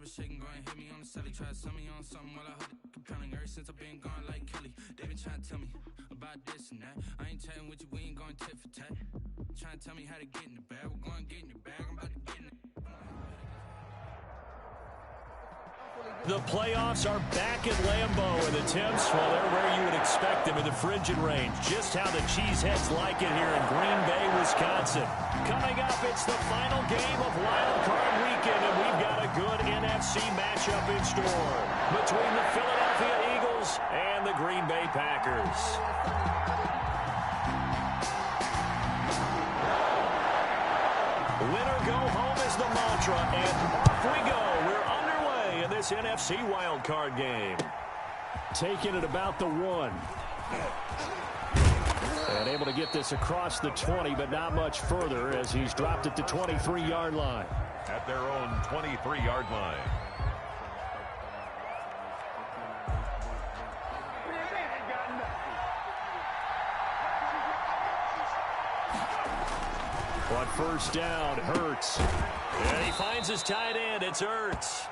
was shaking, go and hit me on the celly. Try to sell me on something while I heard it compelling. Ever since I've been gone like Kelly, they been trying to tell me about this and that. I ain't chatting with you, we ain't going tit for tat. Trying to tell me how to get in the bag. We're going to get in your bag, I'm about to get in it. The playoffs are back at Lambeau, and the temps, well, they're where you would expect them in the frigid range. Just how the Cheeseheads like it here in Green Bay, Wisconsin. Coming up, it's the final game of Wild Card Weekend, and we've got a good NFC matchup in store between the Philadelphia Eagles and the Green Bay Packers. Winner go home is the mantra, and off we go. We're underway in this NFC wildcard game. Taking it about the 1. And able to get this across the 20, but not much further as he's dropped it to 23-yard line. At their own 23-yard line. On first down, Hurts. And he finds his tight end. It's Hurts.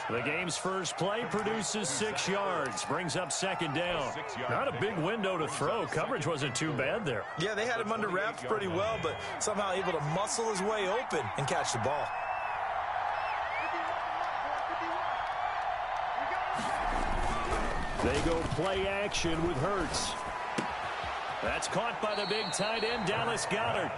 The game's first play produces 6 yards. Brings up second down. Not a big window to throw. Coverage wasn't too bad there. Yeah, they had him under wraps pretty well, but somehow able to muscle his way open and catch the ball. They go play action with Hurts. That's caught by the big tight end, Dallas Goedert.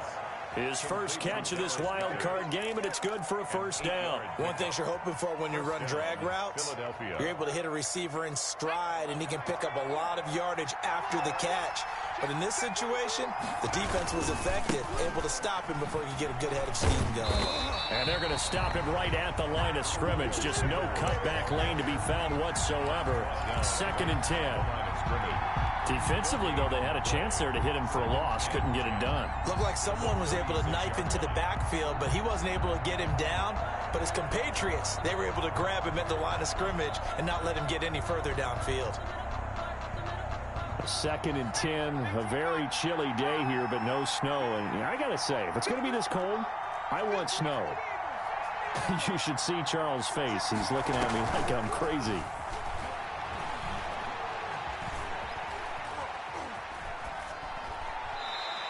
His first catch of this wild card game, and it's good for a first down. One thing you're hoping for when you run drag routes, you're able to hit a receiver in stride, and he can pick up a lot of yardage after the catch. But in this situation, the defense was effective, able to stop him before he could get a good head of steam going. And they're going to stop him right at the line of scrimmage. Just no cutback lane to be found whatsoever. 2nd and 10. Defensively, though, they had a chance there to hit him for a loss. Couldn't get it done. Looked like someone was able to knife into the backfield, but he wasn't able to get him down. But his compatriots, they were able to grab him at the line of scrimmage and not let him get any further downfield. 2nd and 10, a very chilly day here, but no snow. And I got to say, if it's going to be this cold, I want snow. You should see Charles' face. He's looking at me like I'm crazy.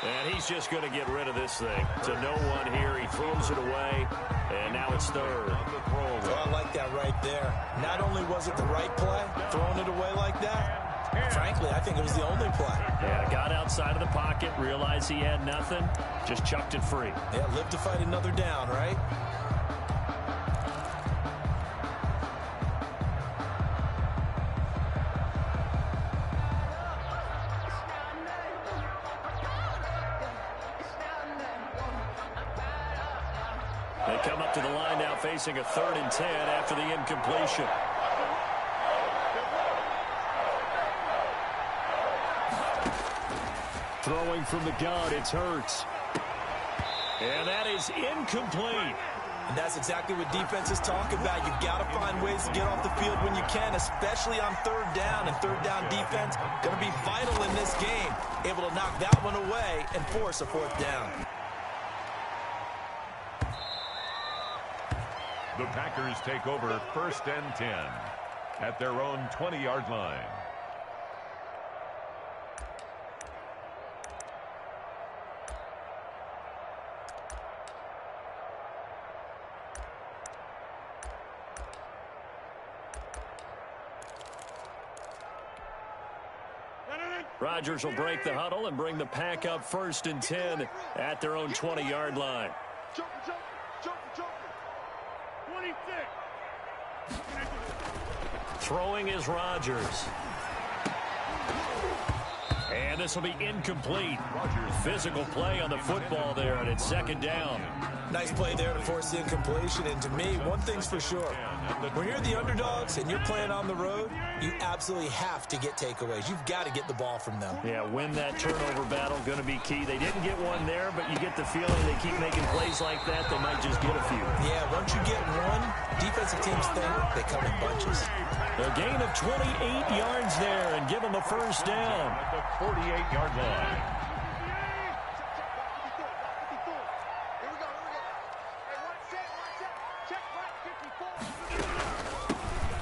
And he's just going to get rid of this thing. To no one here. He throws it away, and now it's 3rd. Oh, I like that right there. Not only was it the right play, throwing it away like that, frankly, I think it was the only play. Yeah, got outside of the pocket, realized he had nothing, just chucked it free. Yeah, live to fight another down, right? They come up to the line now facing a 3rd and 10 after the incompletion. Throwing from the gun, it's Hurts. And that is incomplete. And that's exactly what defenses talk about. You've got to find ways to get off the field when you can, especially on 3rd down. And 3rd down defense going to be vital in this game. Able to knock that one away and force a 4th down. The Packers take over 1st and 10 at their own 20-yard line. Rodgers will break the huddle and bring the pack up 1st and 10 at their own 20-yard line. Throwing is Rodgers. And this will be incomplete. Physical play on the football there, and it's 2nd down. Nice play there to force the incompletion. And to me, one thing's for sure. When you're the underdogs and you're playing on the road, you absolutely have to get takeaways. You've got to get the ball from them. Yeah, win that turnover battle, going to be key. They didn't get one there, but you get the feeling they keep making plays like that, they might just get a few. Yeah, once you get one, defensive teams think they come in bunches. A gain of 28 yards there and give them the 1st down. At the 48-yard line.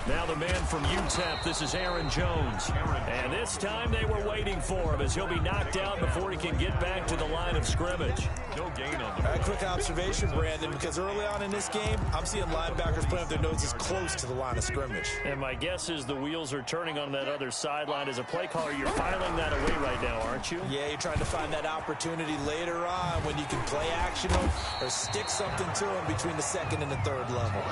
Now the man from UTEP, this is Aaron Jones. And this time they were waiting for him as he'll be knocked out before he can get back to the line of scrimmage. No gain on the quick observation, Brandon, because early on in this game, I'm seeing linebackers putting up their noses close to the line of scrimmage. And my guess is the wheels are turning on that other sideline. As a play caller, you're filing that away right now, aren't you? Yeah, you're trying to find that opportunity later on when you can play action or stick something to them between the second and the third level.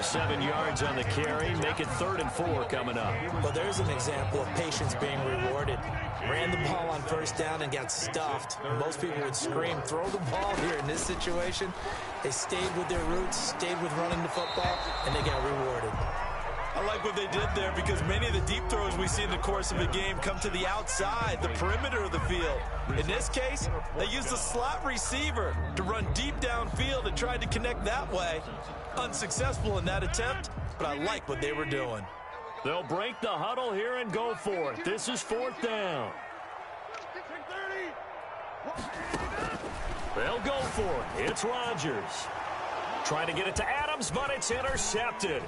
7 yards on the carry. Make it 3rd and 4 coming up. Well, there's an example of patience being rewarded. Ran the ball on first down and got stuffed. Most people would scream, throw the ball here. In this situation, they stayed with their roots, stayed with running the football, and they got rewarded. I like what they did there because many of the deep throws we see in the course of a game come to the outside, the perimeter of the field. In this case, they used a slot receiver to run deep downfield and tried to connect that way. Unsuccessful in that attempt, but I like what they were doing. They'll break the huddle here and go for it. This is 4th down. They'll go for it. It's Rodgers. Trying to get it to Adams, but it's intercepted.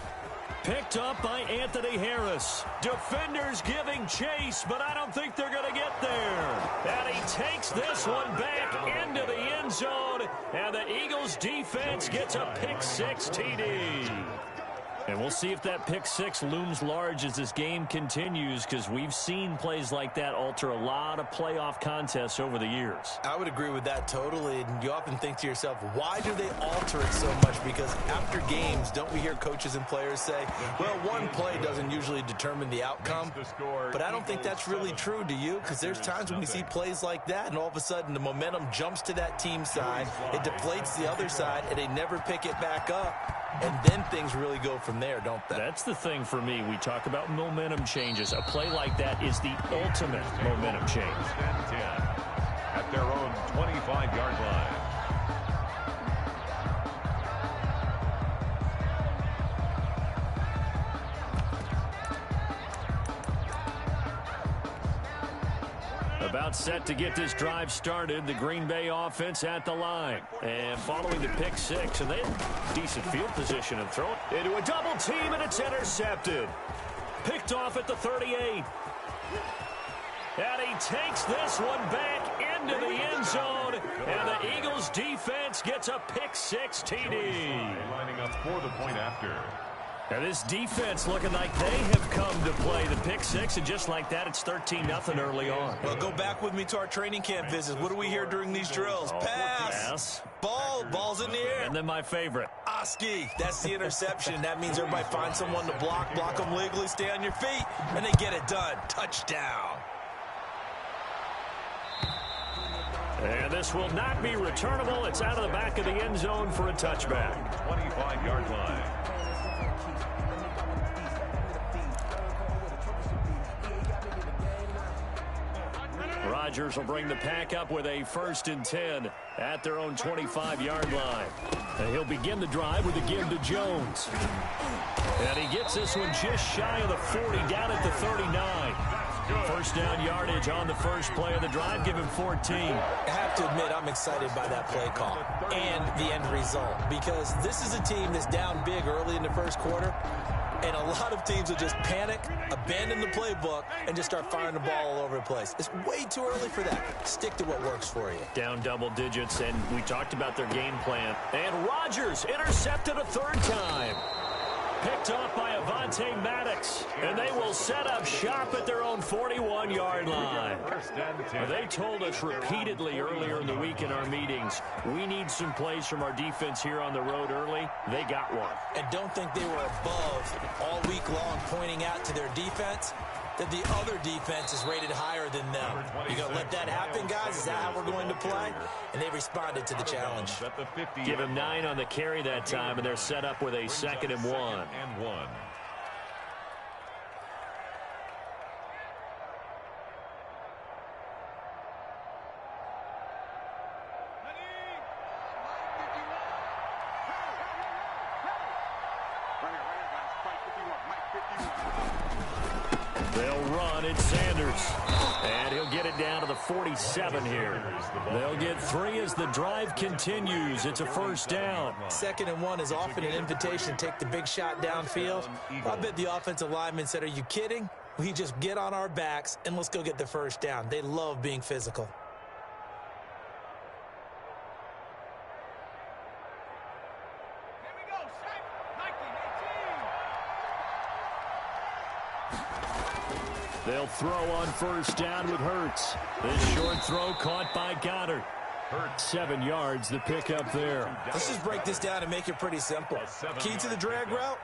Picked up by Anthony Harris. Defenders giving chase, but I don't think they're going to get there. And he takes this one back into the end zone, and the Eagles defense gets a pick-6 TD. And we'll see if that pick-6 looms large as this game continues, because we've seen plays like that alter a lot of playoff contests over the years. I would agree with that totally. And you often think to yourself, why do they alter it so much? Because after games, don't we hear coaches and players say, well, one play doesn't usually determine the outcome. But I don't think that's really true, do you? Because there's times when we see plays like that, and all of a sudden the momentum jumps to that team side, it deflates the other side, and they never pick it back up. And then things really go from there, don't they? That's the thing for me. We talk about momentum changes. A play like that is the ultimate momentum change. 10 at their own 25-yard line. About set to get this drive started, the Green Bay offense at the line. And following the pick-6, and they have decent field position and throw it into a double team, and it's intercepted. Picked off at the 38. And he takes this one back into the end zone, and the Eagles defense gets a pick-6 TD. Lining up for the point after. Now this defense looking like they have come to play the pick-6, and just like that, it's 13-0 early on. Well, go back with me to our training camp visits. What do we hear during these drills? Pass. Ball's in the air. And then my favorite. Oski. That's the interception. That means everybody finds someone to block them legally, stay on your feet, and they get it done. Touchdown. And this will not be returnable. It's out of the back of the end zone for a touchback. 25-yard line. Rodgers will bring the pack up with a 1st and 10 at their own 25-yard line. And he'll begin the drive with a give to Jones. And he gets this one just shy of the 40, down at the 39. First down yardage on the first play of the drive, give him 14. I have to admit, I'm excited by that play call and the end result, because this is a team that's down big early in the first quarter, and a lot of teams will just panic, abandon the playbook, and just start firing the ball all over the place. It's way too early for that. Stick to what works for you. Down double digits, and we talked about their game plan. And Rodgers intercepted a 3rd time. Picked off by Avonte Maddox, and they will set up shop at their own 41-yard line. They told us repeatedly earlier in the week in our meetings, we need some plays from our defense here on the road early. They got one. And don't think they were above all week long pointing out to their defense that the other defense is rated higher than them. You going to let that happen, guys? Is that how we're going to play? And they responded to the challenge. Give him 9 on the carry that time, and they're set up with a 2nd and 1. They'll run. It's Sanders. And he'll get it down to the 47 here. They'll get 3 as the drive continues. It's a first down. 2nd and 1 is often an invitation to take the big shot downfield. I bet the offensive lineman said, are you kidding? We just get on our backs and let's go get the first down. They love being physical. They'll throw on first down with Hurts. This short throw caught by Goddard. 7 yards, the pickup there. Let's just break this down and make it pretty simple. Key to the drag route,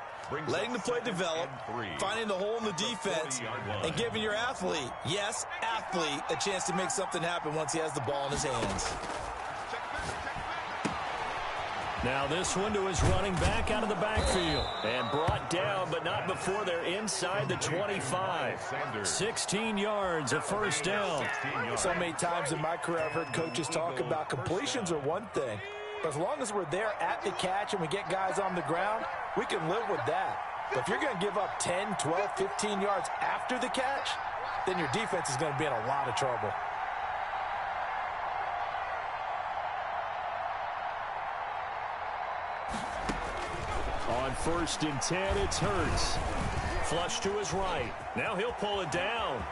letting the play develop, finding the hole in the defense, and giving your athlete, yes, athlete, a chance to make something happen once he has the ball in his hands. Now this one to his running back out of the backfield. And brought down, but not before they're inside the 25. 16 yards, a first down. So many times in my career I've heard coaches talk about completions are one thing. But as long as we're there at the catch and we get guys on the ground, we can live with that. But if you're going to give up 10, 12, 15 yards after the catch, then your defense is going to be in a lot of trouble. On 1st and 10, it's Hurts. Flush to his right. Now he'll pull it down.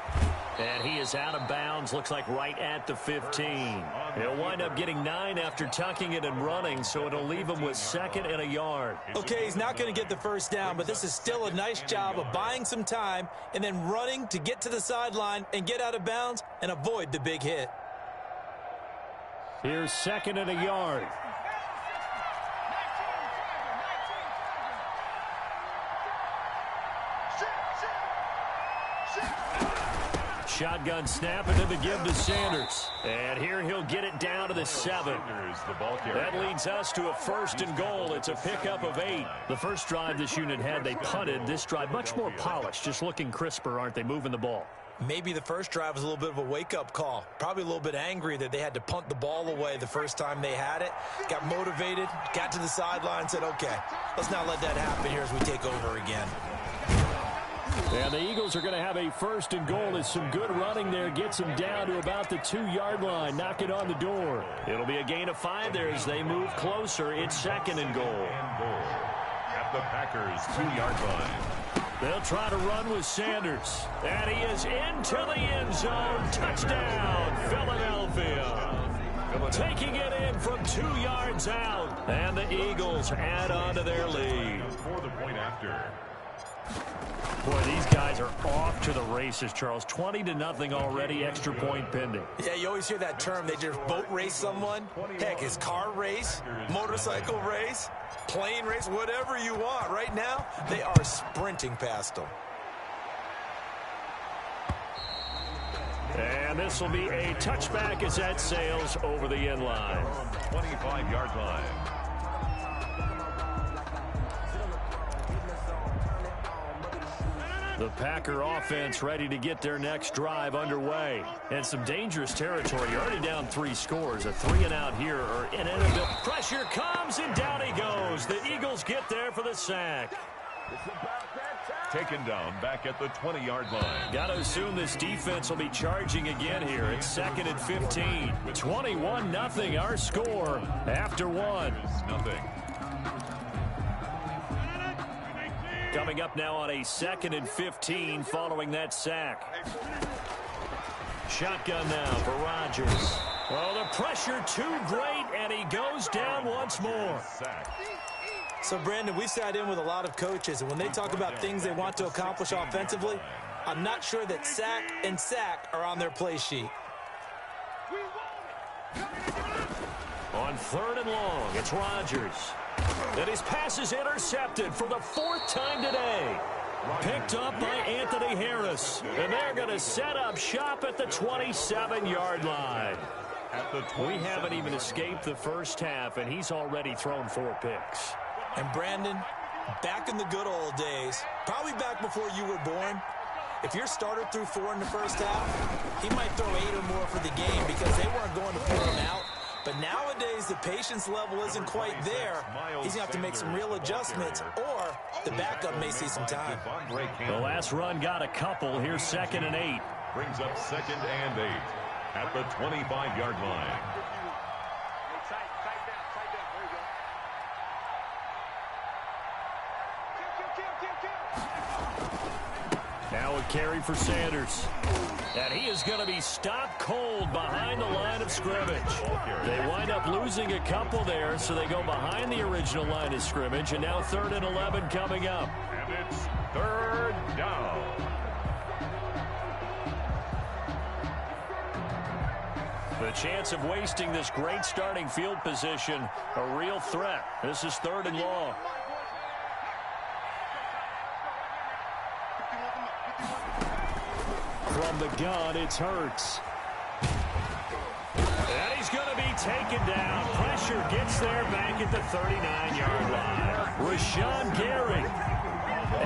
And he is out of bounds, looks like right at the 15. He'll wind up getting 9 after tucking it and running, so it'll leave him with 2nd and a yard. Okay, he's not going to get the first down, but this is still a nice job of buying some time and then running to get to the sideline and get out of bounds and avoid the big hit. Here's 2nd and a yard. Shotgun snap and then the give to Sanders. And here he'll get it down to the 7. That leads us to a 1st and goal. It's a pickup of 8. The first drive this unit had, they punted. This drive, much more polished, just looking crisper, aren't they, moving the ball? Maybe the first drive was a little bit of a wake-up call. Probably a little bit angry that they had to punt the ball away the first time they had it. Got motivated, got to the sideline, said, okay, let's not let that happen here as we take over again. And the Eagles are going to have a 1st and goal as some good running there gets them down to about the 2-yard line. Knock it on the door. It'll be a gain of 5 there as they move closer. It's 2nd and goal. At the Packers' 2-yard line. They'll try to run with Sanders. And he is into the end zone. Touchdown, Philadelphia. Taking it in from 2 yards out. And the Eagles add on to their lead. For the point after. Boy, these guys are off to the races, Charles. 20-0 already, extra point pending. Yeah, you always hear that term. They just boat race someone. Heck, it's car race, motorcycle race, plane race, whatever you want. Right now, they are sprinting past them. And this will be a touchback as that sails over the end line. 25-yard line. The Packer offense ready to get their next drive underway. And some dangerous territory. You're already down 3 scores. A 3-and-out here or an inability. Pressure comes and down he goes. The Eagles get there for the sack. Taken down back at the 20-yard line. Got to assume this defense will be charging again here. It's 2nd and 15. 21-0 our score after 1. Nothing. Coming up now on a 2nd and 15 following that sack. Shotgun now for Rodgers. Well, the pressure too great, and he goes down once more. So, Brandon, we've sat in with a lot of coaches, and when they talk about things they want to accomplish offensively, I'm not sure that sack and sack are on their play sheet. On 3rd and long, it's Rodgers. And his pass is intercepted for the 4th time today. Picked up by Anthony Harris. And they're going to set up shop at the 27-yard line. We haven't even escaped the first half, and he's already thrown 4 picks. And, Brandon, back in the good old days, probably back before you were born, if your starter threw 4 in the first half, he might throw 8 or more for the game because they weren't going to put him out. But nowadays, the patience level isn't quite there. He's going to have to make some real adjustments, or the backup may see some time. The last run got a couple. Here's 2nd and 8. Brings up 2nd and 8 at the 25-yard line. Now a carry for Sanders. And he is going to be stopped cold behind the line of scrimmage. They wind up losing a couple there, so they go behind the original line of scrimmage, and now 3rd and 11 coming up. And it's 3rd down. The chance of wasting this great starting field position, a real threat. This is 3rd and long. From the gun, it's Hurts. And he's going to be taken down. Pressure gets there back at the 39-yard line. Rashawn Gary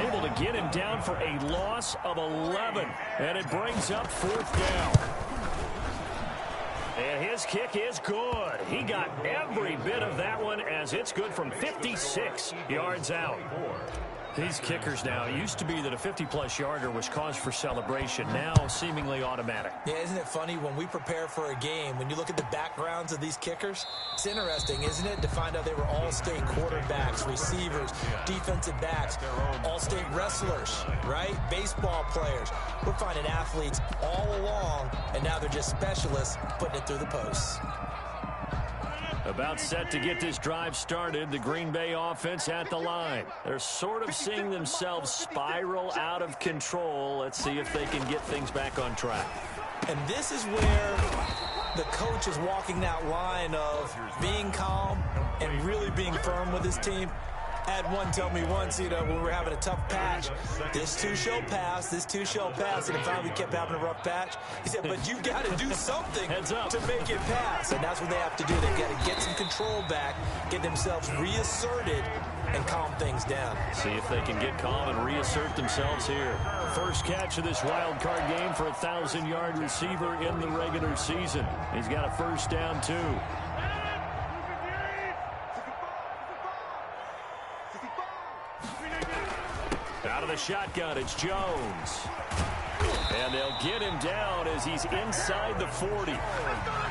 able to get him down for a loss of 11. And it brings up 4th down. And his kick is good. He got every bit of that one, as it's good from 56 yards out. These kickers now, it used to be that a 50-plus yarder was cause for celebration. Now seemingly automatic. Yeah, isn't it funny when we prepare for a game, when you look at the backgrounds of these kickers, it's interesting, isn't it, to find out they were all-state quarterbacks, receivers, defensive backs, all-state wrestlers, right? Baseball players. We're finding athletes all along, and now they're just specialists putting it through the posts. About set to get this drive started, the Green Bay offense at the line. They're sort of seeing themselves spiral out of control. Let's see if they can get things back on track. And this is where the coach is walking that line of being calm and really being firm with his team. I had one tell me once, when we were having a tough patch, this too shall pass, this too shall pass, and finally we kept having a rough patch. He said, but you got to do something to make it pass, and that's what they have to do. They got to get some control back, get themselves reasserted, and calm things down. See if they can get calm and reassert themselves here. First catch of this wild card game for a 1,000-yard receiver in the regular season. He's got a 1st down, too. Out of the shotgun, it's Jones. And they'll get him down as he's inside the 40.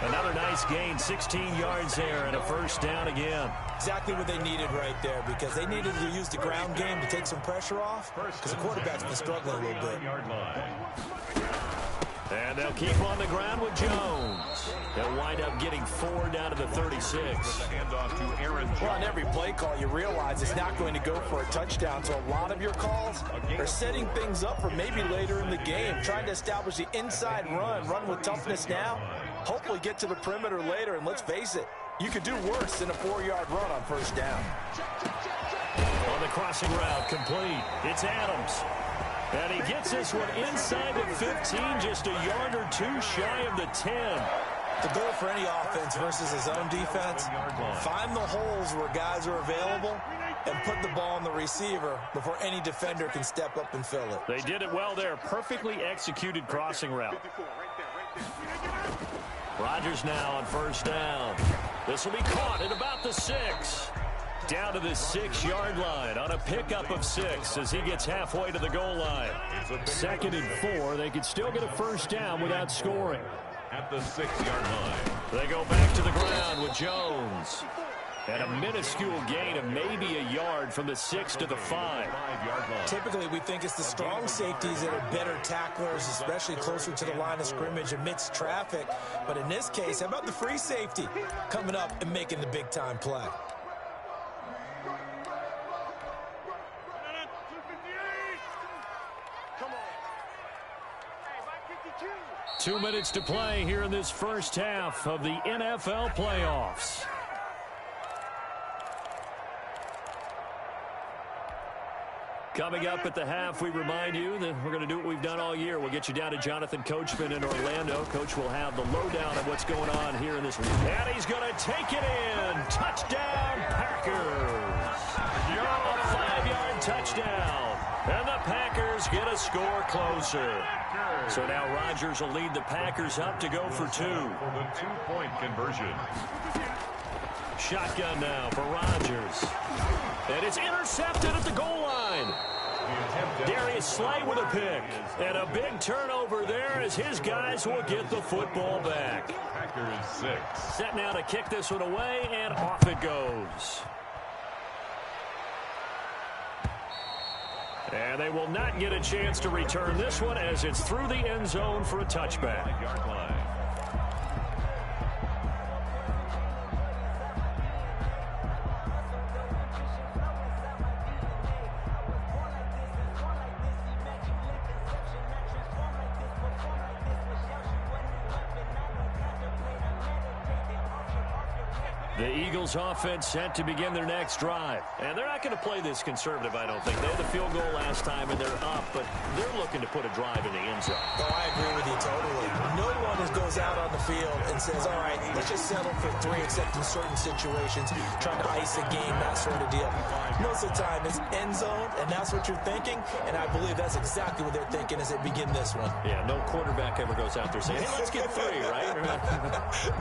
Another nice gain, 16 yards there, and a 1st down again. Exactly what they needed right there, because they needed to use the ground game to take some pressure off, because the quarterback's been struggling a little bit. And they'll keep on the ground with Jones. They'll wind up getting 4 down to the 36. Well, on every play call, you realize it's not going to go for a touchdown. So a lot of your calls are setting things up for maybe later in the game, trying to establish the inside run with toughness now, hopefully get to the perimeter later. And let's face it, you could do worse than a 4-yard run on 1st down. On the crossing route, complete. It's Adams. And he gets this one inside the 15, just a yard or 2 shy of the 10. The goal for any offense versus his own defense, find the holes where guys are available and put the ball on the receiver before any defender can step up and fill it. They did it well there. Perfectly executed crossing route. Rodgers now on 1st down. This will be caught at about the 6. Down to the 6-yard line on a pickup of 6 as he gets halfway to the goal line. 2nd and 4. They could still get a 1st down without scoring. At the 6-yard line. They go back to the ground with Jones. And a minuscule gain of maybe a yard from the 6 to the 5. Typically, we think it's the strong safeties that are better tacklers, especially closer to the line of scrimmage amidst traffic. But in this case, how about the free safety coming up and making the big-time play? 2 minutes to play here in this first half of the NFL playoffs. Coming up at the half, we remind you that we're going to do what we've done all year. We'll get you down to Jonathan Coachman in Orlando. Coach will have the lowdown of what's going on here in this league. And he's going to take it in. Touchdown, Packers. A 5-yard touchdown. And the Packers get a score closer. So now Rodgers will lead the Packers up to go for 2. For the 2-point conversion. Shotgun now for Rodgers. And it's intercepted at the goal line. Darius Slay with a pick. And a big turnover there as his guys will get the football back. Packers 6. Set now to kick this one away, and off it goes. And they will not get a chance to return this one as it's through the end zone for a touchback. Yard line. The Eagles offense set to begin their next drive. And they're not going to play this conservative, I don't think. They had the field goal last time, and they're up, but they're looking to put a drive in the end zone. Oh, I agree with you totally. No one goes out on the field and says, all right, let's just settle for 3, except in certain situations, trying to ice a game, that sort of deal. Most of the time, it's end zone, and that's what you're thinking, and I believe that's exactly what they're thinking as they begin this one. Yeah, no quarterback ever goes out there saying, hey, let's get 3, right?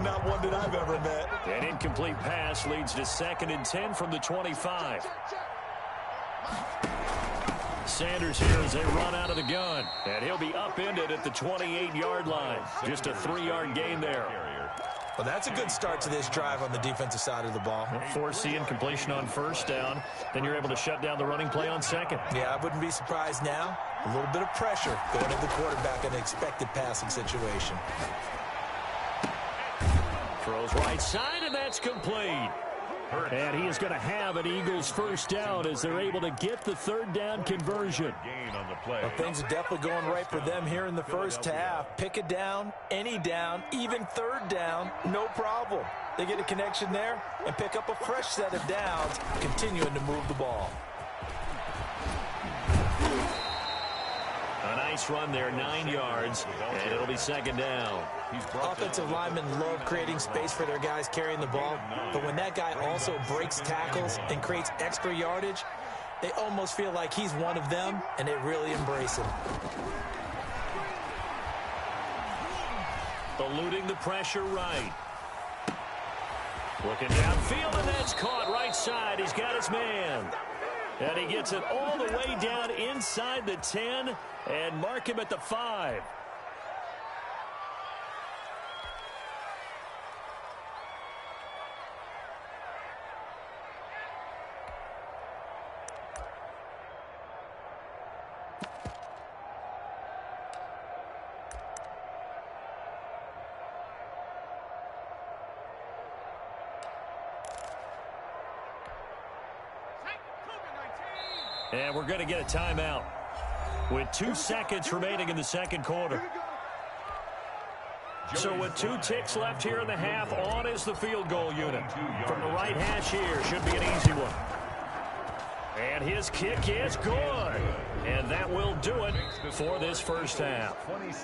Not one that I've ever met. An incomplete pass leads to 2nd and 10 from the 25. Sanders here as they run out of the gun. And he'll be upended at the 28-yard line. Just a 3-yard gain there. Well, that's a good start to this drive on the defensive side of the ball. Forcing completion on 1st down. Then you're able to shut down the running play on 2nd. Yeah, I wouldn't be surprised now. A little bit of pressure going into the quarterback in an expected passing situation. Throws right side, and that's complete. And he is going to have an Eagles 1st down as they're able to get the 3rd down conversion. Gain on the play. Well, things are definitely going right for them here in the first half. Pick it down, any down, even 3rd down, no problem. They get a connection there and pick up a fresh set of downs, continuing to move the ball. A nice run there, 9 yards, and it'll be 2nd down. Offensive linemen love creating space for their guys carrying the ball, but when that guy also breaks tackles and creates extra yardage, they almost feel like he's one of them, and they really embrace him. Eluding the pressure right. Looking downfield, and that's caught right side. He's got his man. And he gets it all the way down inside the 10 and mark him at the 5. And we're going to get a timeout with 2 seconds remaining in the 2nd quarter. So with 2 ticks left here in the half, on is the field goal unit. From the right hash here, should be an easy one. And his kick is good. And that will do it for this first half.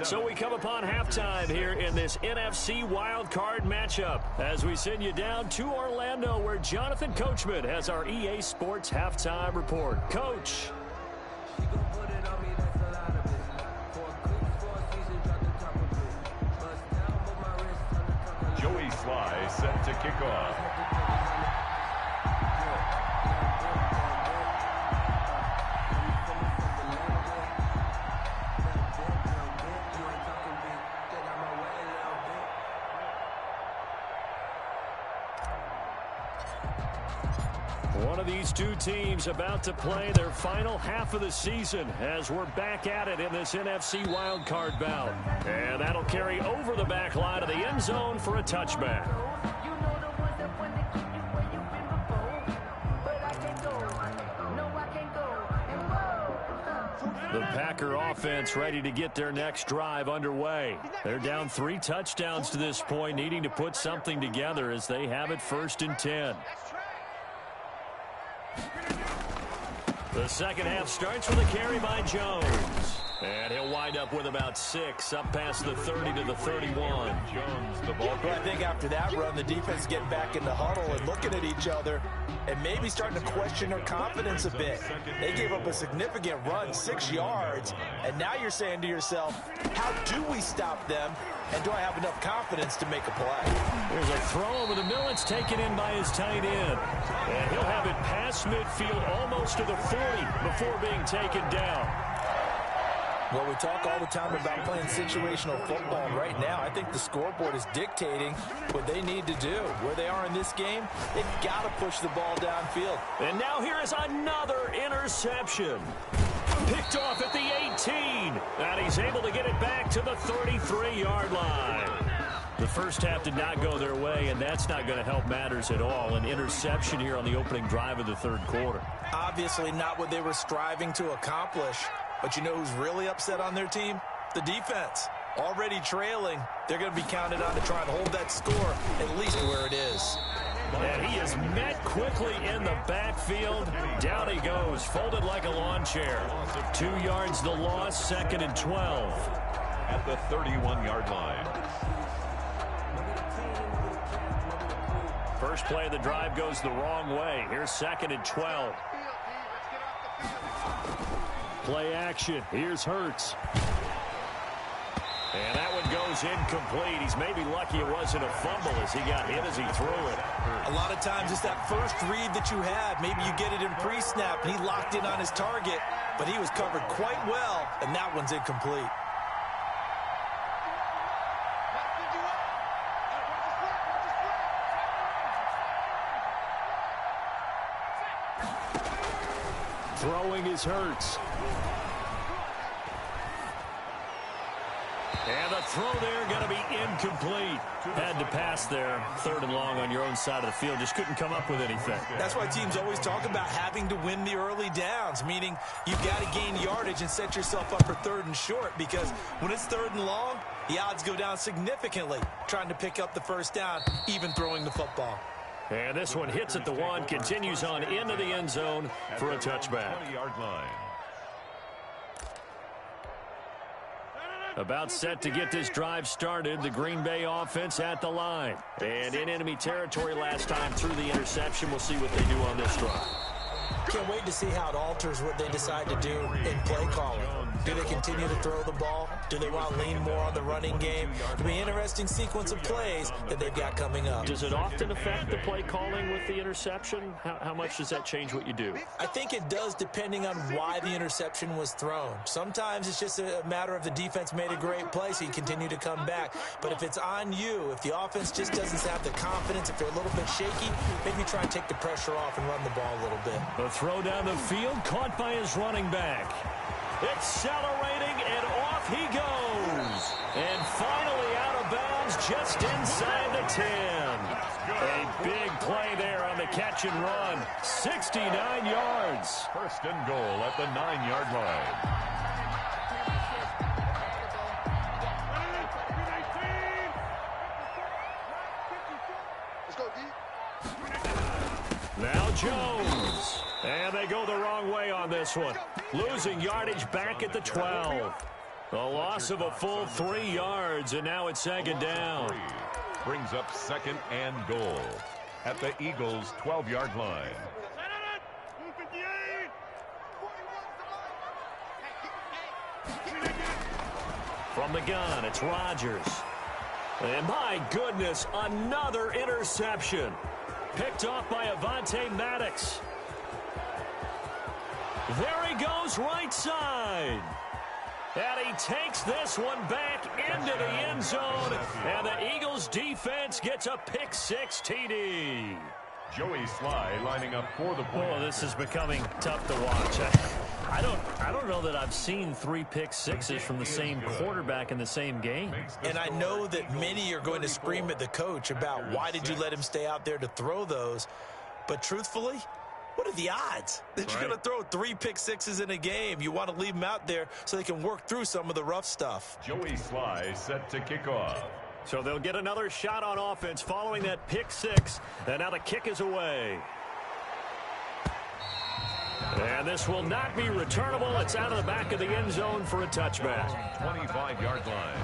So we come upon halftime here in this NFC wildcard matchup as we send you down to Orlando where Jonathan Coachman has our EA Sports halftime report. Coach. Joey Sly set to kick off. One of these 2 teams about to play their final half of the season as we're back at it in this NFC wildcard bout. And that'll carry over the back line of the end zone for a touchback. The Packer offense ready to get their next drive underway. They're down 3 touchdowns to this point, needing to put something together as they have it 1st and 10. The second half starts with a carry by Jones. And he'll wind up with about 6, up past the 30 to the 31. Jones, the ball. Well, I think after that run, the defense getting back in the huddle and looking at each other and maybe starting to question their confidence a bit. They gave up a significant run, 6 yards, and now you're saying to yourself, how do we stop them, and do I have enough confidence to make a play? There's a throw over the middle. It's taken in by his tight end. And he'll have it past midfield almost to the 40 before being taken down. Well, we talk all the time about playing situational football. Right now, I think the scoreboard is dictating what they need to do. Where they are in this game, they've got to push the ball downfield. And now here is another interception. Picked off at the 18. And he's able to get it back to the 33-yard line. The first half did not go their way, and that's not going to help matters at all. An interception here on the opening drive of the third quarter. Obviously not what they were striving to accomplish. But you know who's really upset on their team? The defense. Already trailing. They're going to be counted on to try and hold that score at least where it is. And he is met quickly in the backfield. Down he goes, folded like a lawn chair. 2 yards the loss, 2nd and 12. At the 31-yard line. First play of the drive goes the wrong way. Here's 2nd and 12. Play action. Here's Hurts. And that one goes incomplete. He's maybe lucky it wasn't a fumble as he got hit as he threw it. A lot of times it's that first read that you have. Maybe you get it in pre-snap and he locked in on his target, but he was covered quite well, and that one's incomplete. Throwing is Hurts. And the throw there going to be incomplete. Had to pass there. 3rd and long on your own side of the field. Just couldn't come up with anything. That's why teams always talk about having to win the early downs, meaning you've got to gain yardage and set yourself up for 3rd and short, because when it's 3rd and long, the odds go down significantly trying to pick up the first down, even throwing the football. And this one hits at the 1, continues on into the end zone for a touchback. 20-yard line. About set to get this drive started, the Green Bay offense at the line. And in enemy territory last time through the interception. We'll see what they do on this drive. Can't wait to see how it alters what they decide to do in play calling. Do they continue to throw the ball? Do they want to lean more on the running game? It'll be an interesting sequence of plays that they've got coming up. Does it often affect the play calling with the interception? How much does that change what you do? I think it does, depending on why the interception was thrown. Sometimes it's just a matter of the defense made a great play, so you continue to come back. But if it's on you, if the offense just doesn't have the confidence, if they're a little bit shaky, maybe try and take the pressure off and run the ball a little bit. The throw down the field, caught by his running back. Accelerating, and off he goes. And finally out of bounds just inside the 10. A big play there on the catch and run. 69 yards. 1st and goal at the 9-yard line. Now Jones. And they go the wrong way on this one. Losing yardage back at the 12. A loss of a full 3 yards, and now it's 2nd down. Brings up 2nd and goal at the Eagles' 12-yard line. From the gun, it's Rodgers. And my goodness, another interception. Picked off by Avonte Maddox. There he goes, right side. And he takes this one back into the end zone. And the Eagles defense gets a pick-6 TD. Joey Sly lining up for the point. Oh, this is becoming tough to watch. I don't know that I've seen 3 pick-6s from the same quarterback in the same game. And I know that many are going to scream at the coach about why did you let him stay out there to throw those. But truthfully, what are the odds that you're going to throw 3 pick-6s in a game? You want to leave them out there so they can work through some of the rough stuff. Joey Sly set to kick off. So they'll get another shot on offense following that pick-6. And now the kick is away. And this will not be returnable. It's out of the back of the end zone for a touchback. 25-yard line.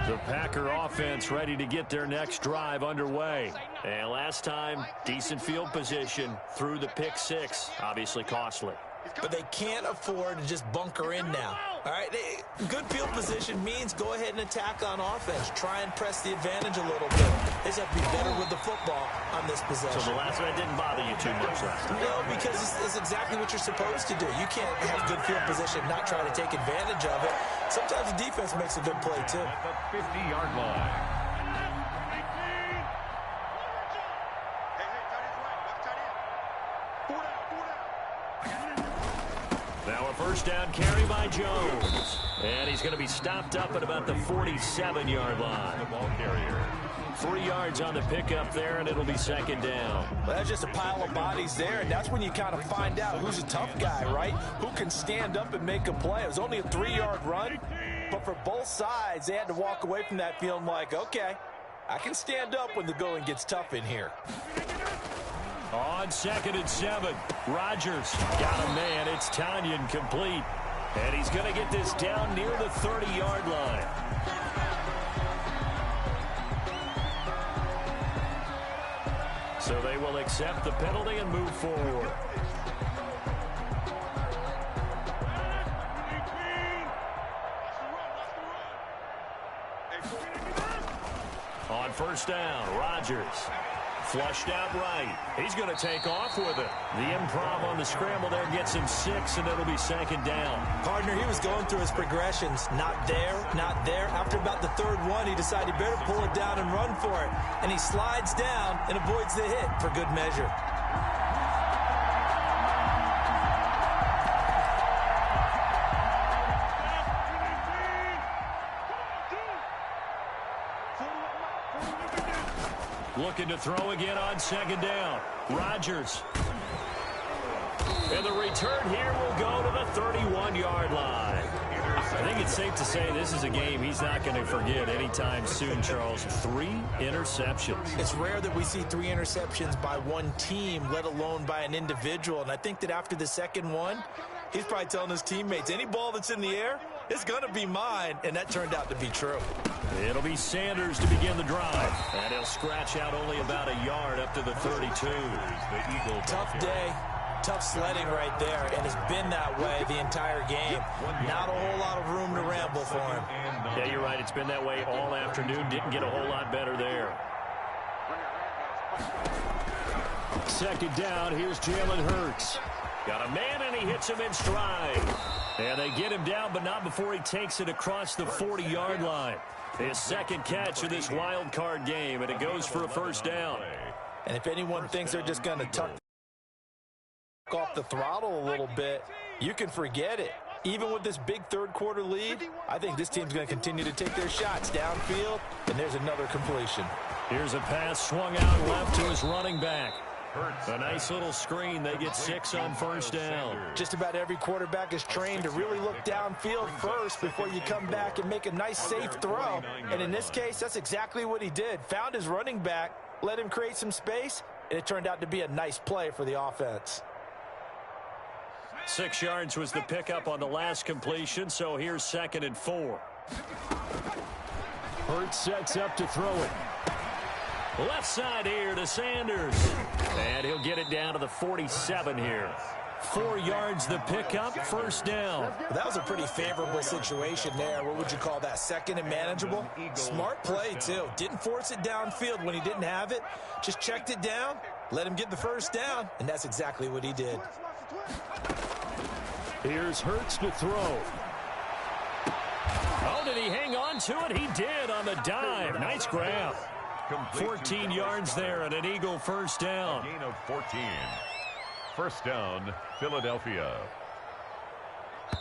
The Packer offense ready to get their next drive underway. And last time, decent field position through the pick six. Obviously costly. But they can't afford to just bunker in now. All right, good field position means go ahead and attack on offense. Try and press the advantage a little bit. They just have to be better with the football on this possession. So the last one didn't bother you too much last time? No, because it's exactly what you're supposed to do. You can't have good field position, not try to take advantage of it. Sometimes the defense makes a good play, too. At the 50-yard line. Now a first down carry by Jones. And he's going to be stopped up at about the 47-yard line. The ball carrier. 3 yards on the pickup there, and it'll be second down. Well, that's just a pile of bodies there, and that's when you kind of find out who's a tough guy, right? Who can stand up and make a play. It was only a 3-yard run, but for both sides, they had to walk away from that feeling like, okay, I can stand up when the going gets tough in here. On 2nd and 7, Rodgers got a man. It's Tanyan complete. And he's going to get this down near the 30-yard line. So they will accept the penalty and move forward. On first down, Rodgers. Flushed out right. He's going to take off with it. The improv on the scramble there gets him 6, and it'll be second down. Partner, he was going through his progressions. Not there, not there. After about the third one, he decided he better pull it down and run for it. And he slides down and avoids the hit for good measure. Looking to throw again on second down. Rodgers. And the return here will go to the 31-yard line. I think it's safe to say this is a game he's not going to forget anytime soon, Charles. 3 interceptions. It's rare that we see 3 interceptions by one team, let alone by an individual. And I think that after the second one, he's probably telling his teammates, any ball that's in the air, it's going to be mine. And that turned out to be true. It'll be Sanders to begin the drive. And he'll scratch out only about a yard up to the 32. Tough day. Tough sledding right there, and it's been that way the entire game. Not a whole lot of room to ramble for him. Yeah, you're right. It's been that way all afternoon. Didn't get a whole lot better there. Second down, here's Jalen Hurts. Got a man, and he hits him in stride. And they get him down, but not before he takes it across the 40-yard line. His second catch of this wild card game, and it goes for a first down. And if anyone thinks they're just going to tuck off the throttle a little bit, you can forget it. Even with this big third-quarter lead, I think this team's going to continue to take their shots downfield, and there's another completion. Here's a pass swung out left to his running back. A nice little screen. They get 6 on first down. Just about every quarterback is trained to really look downfield first before you come back and make a nice, safe throw. And in this case, that's exactly what he did. Found his running back, let him create some space, and it turned out to be a nice play for the offense. 6 yards was the pickup on the last completion, so here's 2nd and 4. Hurts sets up to throw it. Left side here to Sanders. And he'll get it down to the 47 here. 4 yards the pickup, first down. Well, that was a pretty favorable situation there. What would you call that? Second and manageable? Smart play, too. Didn't force it downfield when he didn't have it. Just checked it down, let him get the first down, and that's exactly what he did. Here's Hurts to throw. Oh, did he hang on to it? He did on the dive. Nice grab. 14 yards there and an Eagle first down. Gain of 14. First down, Philadelphia.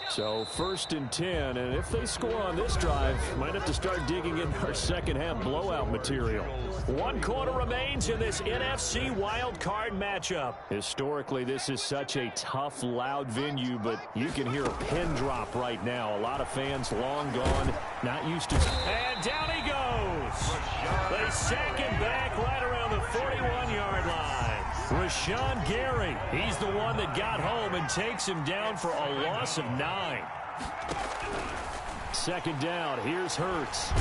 So 1st and 10, and if they score on this drive, might have to start digging in our second half blowout material. 1 quarter remains in this NFC wild card matchup. Historically, this is such a tough, loud venue, but you can hear a pin drop right now. A lot of fans long gone, not used to. And down he goes. They sack him back right around the 41-yard line. Rashawn Gary, he's the one that got home and takes him down for a loss of 9. 2nd down, here's Hurts.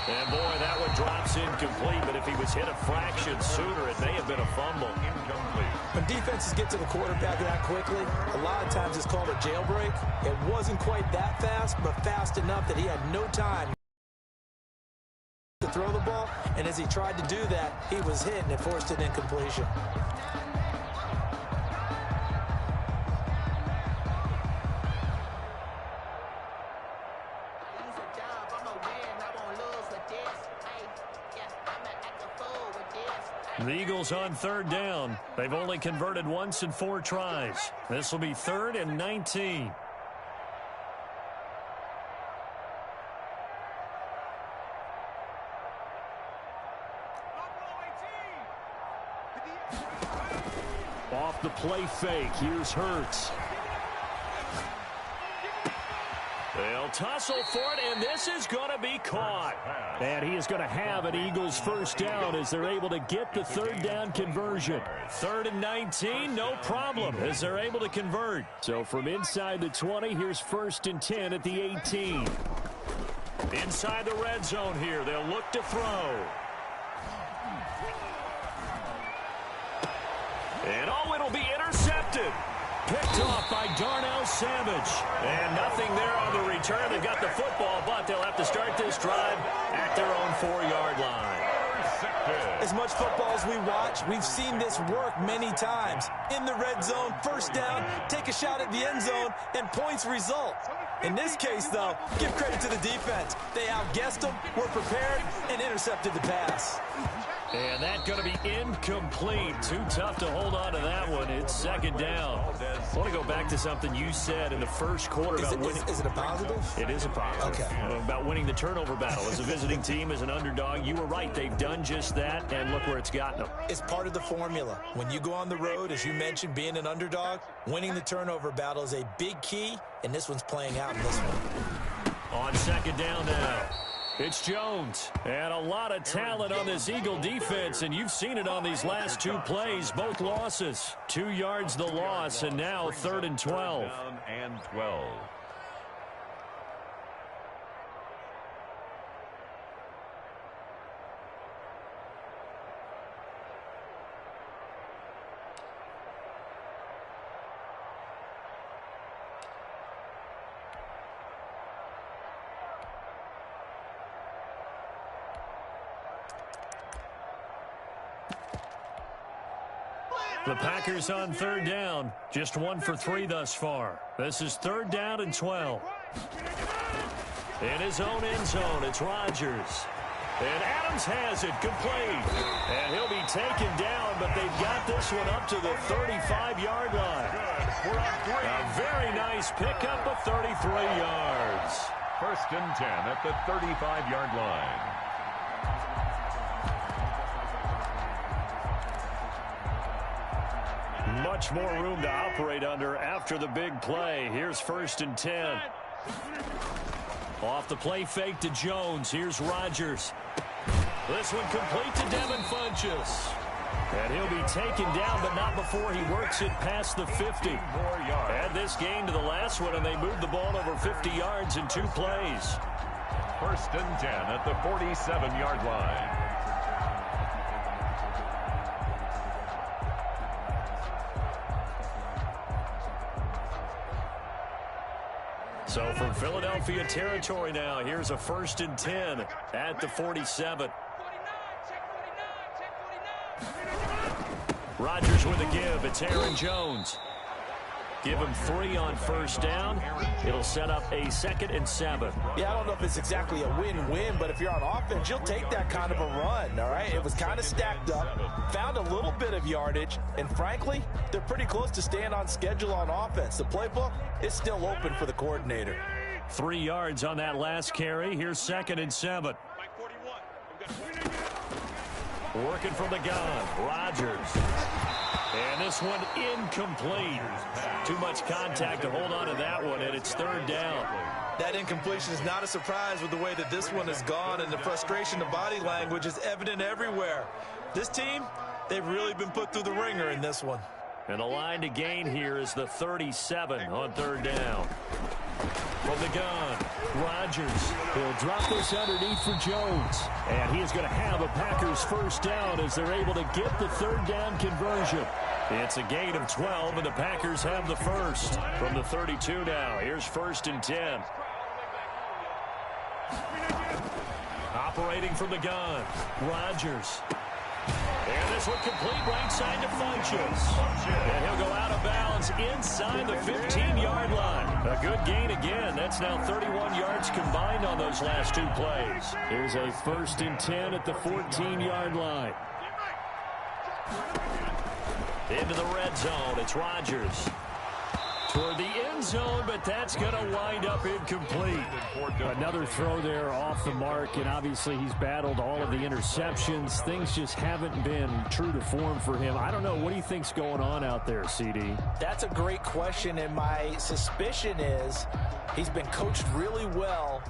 And boy, that one drops incomplete, but if he was hit a fraction sooner, it may have been a fumble. When defenses get to the quarterback that quickly, a lot of times it's called a jailbreak. It wasn't quite that fast, but fast enough that he had no time to throw the ball, and as he tried to do that, he was hit and it forced an incompletion. The Eagles on 3rd down. They've only converted once in 4 tries. This will be 3rd and 19. Off the play fake, here's Hurts. They'll tussle for it, and this is going to be caught. And he is going to have an Eagles 1st down as they're able to get the 3rd down conversion. 3rd and 19, no problem, as they're able to convert. So from inside the 20, here's 1st and 10 at the 18. Inside the red zone here, they'll look to throw. And oh, it'll be intercepted. Picked off by Darnell Savage. And nothing there on the return. They've got the football, but they'll have to start this drive at their own 4-yard line. As much football as we watch, we've seen this work many times. In the red zone, 1st down, take a shot at the end zone, and points result. In this case, though, give credit to the defense. They outguessed them, were prepared, and intercepted the pass. And that's going to be incomplete. Too tough to hold on to that one. It's 2nd down. I want to go back to something you said in the 1st quarter about winning. Is it a positive? It is a positive. Okay. About winning the turnover battle. As a visiting team, as an underdog, you were right. They've done just that, and look where it's gotten them. It's part of the formula. When you go on the road, as you mentioned, being an underdog, winning the turnover battle is a big key, and this one's playing out in this one. On 2nd down now. It's Jones, and a lot of talent on this Eagle defense, and you've seen it on these last 2 plays, both losses. 2 yards the loss, and now 3rd and 12. Down and 12. The Packers on 3rd down. Just 1 for 3 thus far. This is 3rd down and 12. In his own end zone, it's Rodgers. And Adams has it, complete. And he'll be taken down, but they've got this one up to the 35-yard line. A very nice pickup of 33 yards. 1st and 10 at the 35-yard line. Much more room to operate under after the big play. Here's 1st and 10. Off the play fake to Jones. Here's Rodgers. This one complete to Devin Funchess. And he'll be taken down, but not before he works it past the 50. Add this game to the last one, and they moved the ball over 50 yards in 2 plays. 1st and 10 at the 47-yard line. So from Philadelphia territory now, here's a 1st and 10 at the 47. Rodgers with a give. It's Aaron Jones. Give him 3 on first down. It'll set up a 2nd and 7. Yeah, I don't know if it's exactly a win-win, but if you're on offense, you'll take that kind of a run, all right? It was kind of stacked up, found a little bit of yardage, and frankly, they're pretty close to staying on schedule on offense. The playbook is still open for the coordinator. 3 yards on that last carry. Here's 2nd and 7. Working from the gun, Rodgers. And this one incomplete. Too much contact to hold on to that one, and it's 3rd down. That incompletion is not a surprise with the way that this one has gone, and the frustration of body language is evident everywhere. This team, they've really been put through the ringer in this one. And the line to gain here is the 37 on 3rd down. From the gun, Rodgers. He'll drop this underneath for Jones. And he is going to have a Packers first down as they're able to get the 3rd down conversion. It's a gain of 12, and the Packers have the first. From the 32 now, here's 1st and 10. Operating from the gun, Rodgers. And this one complete right side to Funchess. And he'll go out of bounds inside the 15-yard line. A good gain again. That's now 31 yards combined on those last 2 plays. Here's a 1st and 10 at the 14-yard line. Into the red zone. It's Rodgers. Toward the end zone, but that's going to wind up incomplete. Another throw there off the mark, and obviously he's battled all of the interceptions. Things just haven't been true to form for him. I don't know. What do you think's going on out there, CD? That's a great question, and my suspicion is he's been coached really well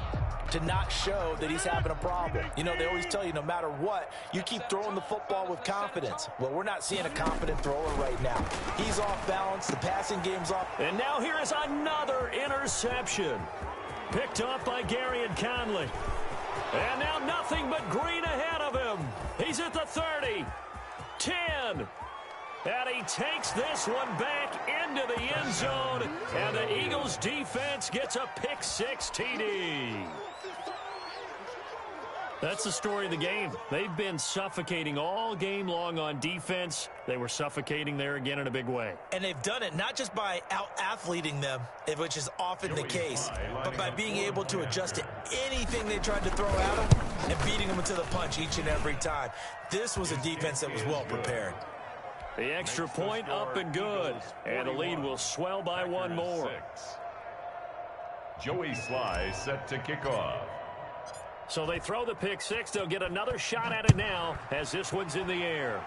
to not show that he's having a problem. You know, they always tell you no matter what, you keep throwing the football with confidence. Well, we're not seeing a confident thrower right now. He's off balance. The passing game's off. And now here is another interception. Picked off by Gary and Conley. And now nothing but green ahead of him. He's at the 30, 10. And he takes this one back into the end zone. And the Eagles defense gets a pick-6 TD. That's the story of the game. They've been suffocating all game long on defense. They were suffocating there again in a big way. And they've done it not just by out-athleting them, which is often the case, but by being able to adjust to anything they tried to throw at them and beating them into the punch each and every time. This was a defense that was well prepared. The extra point up and good. And the lead will swell by 1 more. Joey Sly set to kick off. So they throw the pick-6. They'll get another shot at it now as this one's in the air.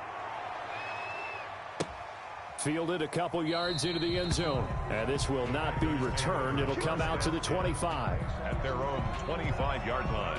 Fielded a couple yards into the end zone. And this will not be returned. It'll come out to the 25. At their own 25-yard line.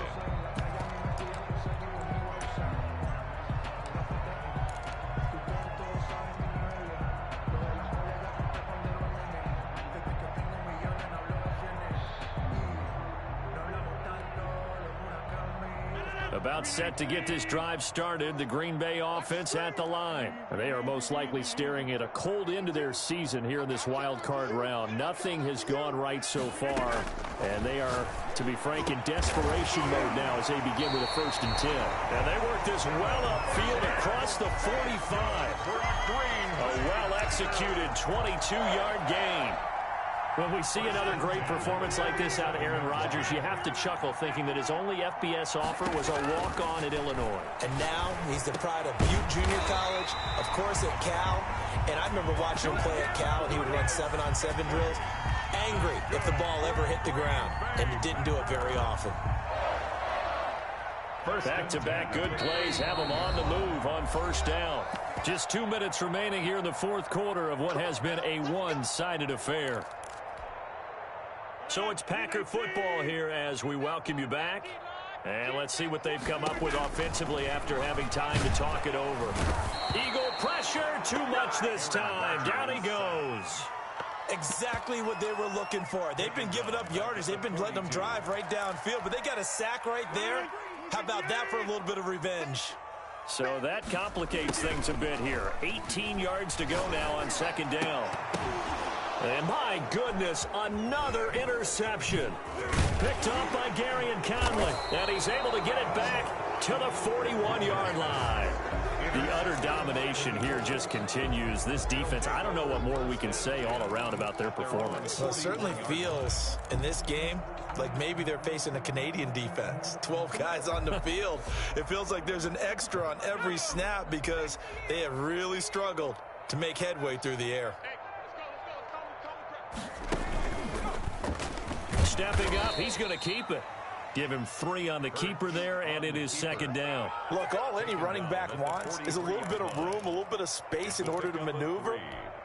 About set to get this drive started, the Green Bay offense at the line. They are most likely staring at a cold end to their season here in this wild card round. Nothing has gone right so far, and they are, to be frank, in desperation mode now as they begin with a 1st and 10. And they work this well upfield across the 45. A well-executed 22-yard gain. When we see another great performance like this out of Aaron Rodgers, you have to chuckle thinking that his only FBS offer was a walk-on at Illinois. And now he's the pride of Butte Junior College, of course at Cal. And I remember watching him play at Cal, and he would run 7-on-7 drills. Angry if the ball ever hit the ground, and he didn't do it very often. Back-to-back good plays have him on the move on 1st down. Just 2 minutes remaining here in the 4th quarter of what has been a one-sided affair. So it's Packer football here as we welcome you back. And let's see what they've come up with offensively after having time to talk it over. Eagle pressure, too much this time. Down he goes. Exactly what they were looking for. They've been giving up yardage. They've been letting them drive right downfield, but they got a sack right there. How about that for a little bit of revenge? So that complicates things a bit here. 18 yards to go now on 2nd down. And my goodness, another interception. Picked off by Gary and Conley. And he's able to get it back to the 41-yard line. The utter domination here just continues. This defense, I don't know what more we can say all around about their performance. Well, it certainly feels in this game like maybe they're facing a Canadian defense. 12 guys on the field. It feels like there's an extra on every snap because they have really struggled to make headway through the air. Stepping up, he's going to keep it. Give him 3 on the keeper there, and it is 2nd down. Look, all any running back wants is a little bit of room, a little bit of space in order to maneuver.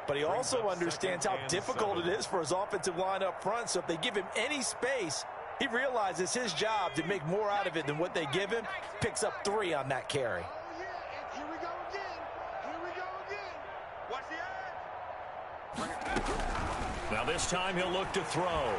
But he also understands how difficult it is for his offensive line up front. So if they give him any space, he realizes his job to make more out of it than what they give him. Picks up 3 on that carry. Here we go again. Here we go again. Watch the edge. Now this time he'll look to throw.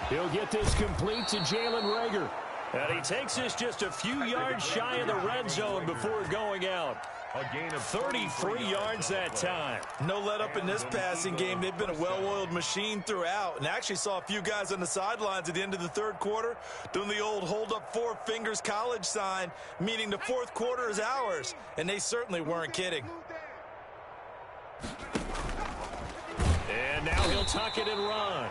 He'll get this complete to Jalen Reagor. And he takes this just a few yards shy of the red zone before going out. A gain of 33 yards that time. No let up in this passing game. They've been a well-oiled machine throughout. And actually saw a few guys on the sidelines at the end of the 3rd quarter doing the old hold up 4 fingers college sign, meaning the 4th quarter is ours. And they certainly weren't kidding. And now he'll tuck it and run.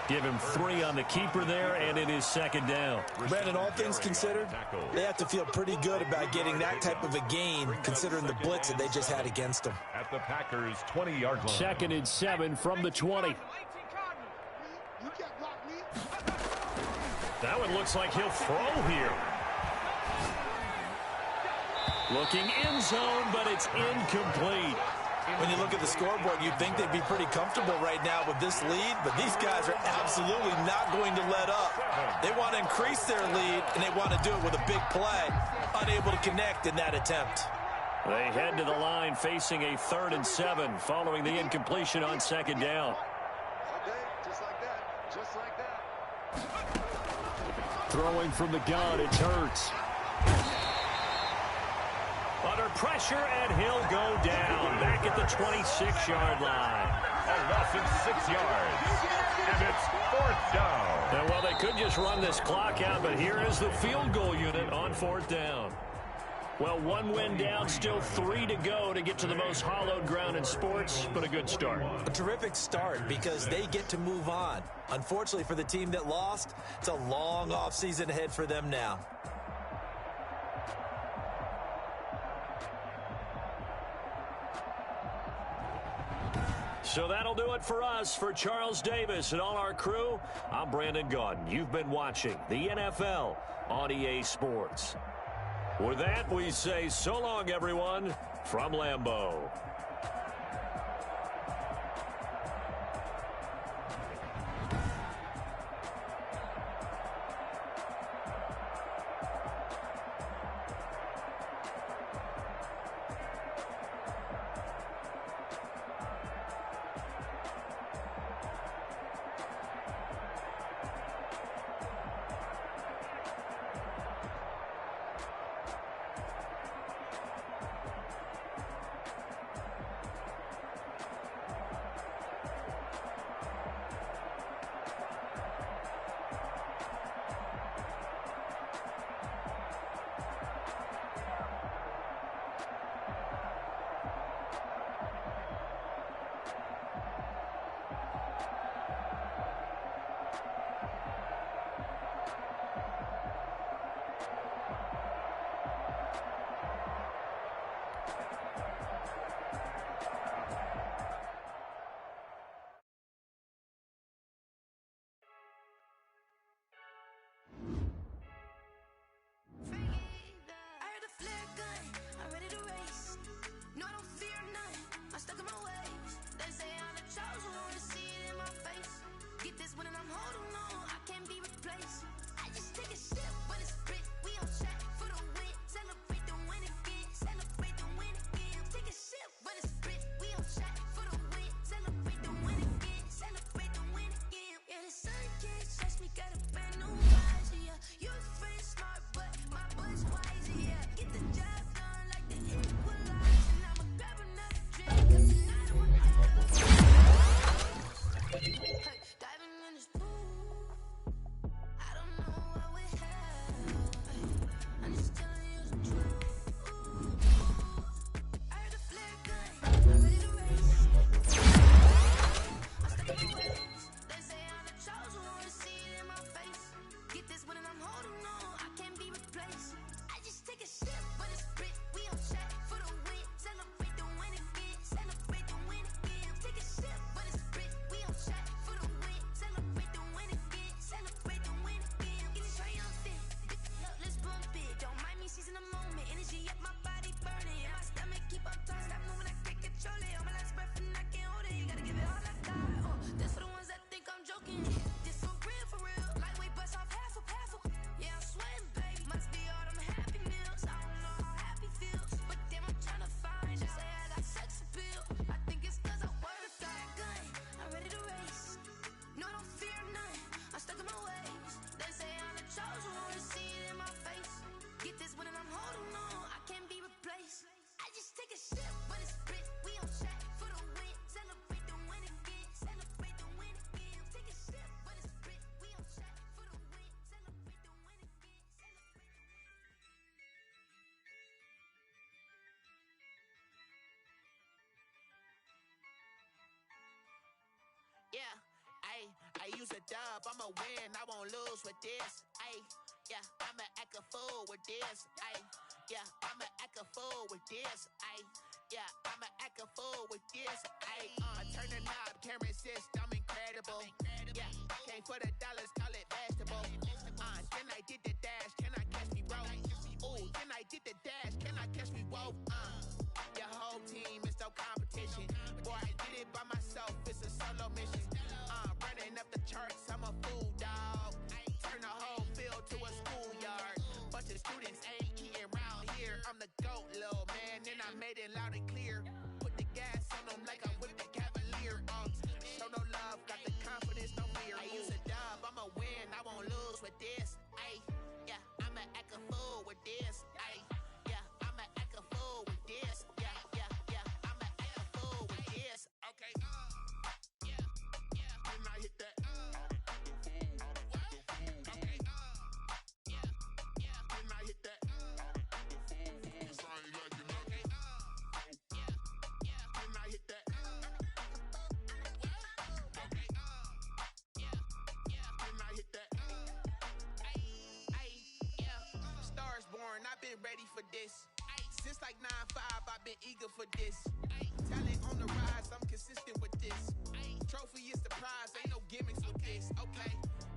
Give him 3 on the keeper there, and it is 2nd down. Brandon, all things considered, they have to feel pretty good about getting that type of a gain, considering the blitz that they just had against them. At the Packers' 20-yard line. 2nd and 7 from the 20. That one looks like he'll throw here. Looking end zone, but it's incomplete. When you look at the scoreboard, you'd think they'd be pretty comfortable right now with this lead, but these guys are absolutely not going to let up. They want to increase their lead, and they want to do it with a big play. Unable to connect in that attempt. They head to the line facing a 3rd and 7 following the incompletion on 2nd down. Just like that. Just like that. Throwing from the gun, it's Hurts. Under pressure, and he'll go down. Back at the 26-yard line. A loss of 6 yards. And it's 4th down. And well, they could just run this clock out, but here is the field goal unit on 4th down. Well, 1 win down, still 3 to go to get to the most hallowed ground in sports, but a good start. A terrific start because they get to move on. Unfortunately for the team that lost, it's a long offseason ahead for them now. So that'll do it for us. For Charles Davis and all our crew, I'm Brandon Gaudin. You've been watching the NFL on EA Sports. With that, we say so long, everyone, from Lambeau. I use a dub, I'ma win, I won't lose with this. Ay, yeah, I'ma act a fool with this. Ay, yeah, I'ma act a fool with this. Ay, yeah, I'ma act a fool with this. Ay, I turn the knob, can't resist, I'm incredible. Yeah, came for the dollars, call it vegetable. Then I did the dash, can I catch me, bro? Ooh, then I did the dash, can I catch me, bro? Your whole team is no competition. Boy, I did it by myself, it's a solo mission. Running up the charts, I'm a fool, dog. Turn the whole field to a schoolyard. Bunch of students ain't eating round here. I'm the GOAT, little man, and I made it loud and clear. Put the gas on them like I whipped the Cavalier. Show no love, got the confidence, no fear. I use a dub, I'ma win, I won't lose with this. Ay, yeah, I'ma act a fool with this. Ay, yeah, I'ma act a fool with this. Yeah, yeah, yeah, I'ma act a fool with this. Okay, yeah, yeah. Then I hit that. Okay, yeah, yeah. Then I hit that. Cause I ain't like it, okay, yeah, yeah. Then I hit that. Okay, yeah, yeah. Then I hit that. Stars born, I've been ready for this. Since like 9-5, I've been eager for this. Talent on the rise, I'm consistent with this. Trophy is the prize, ain't no gimmicks with this. Okay,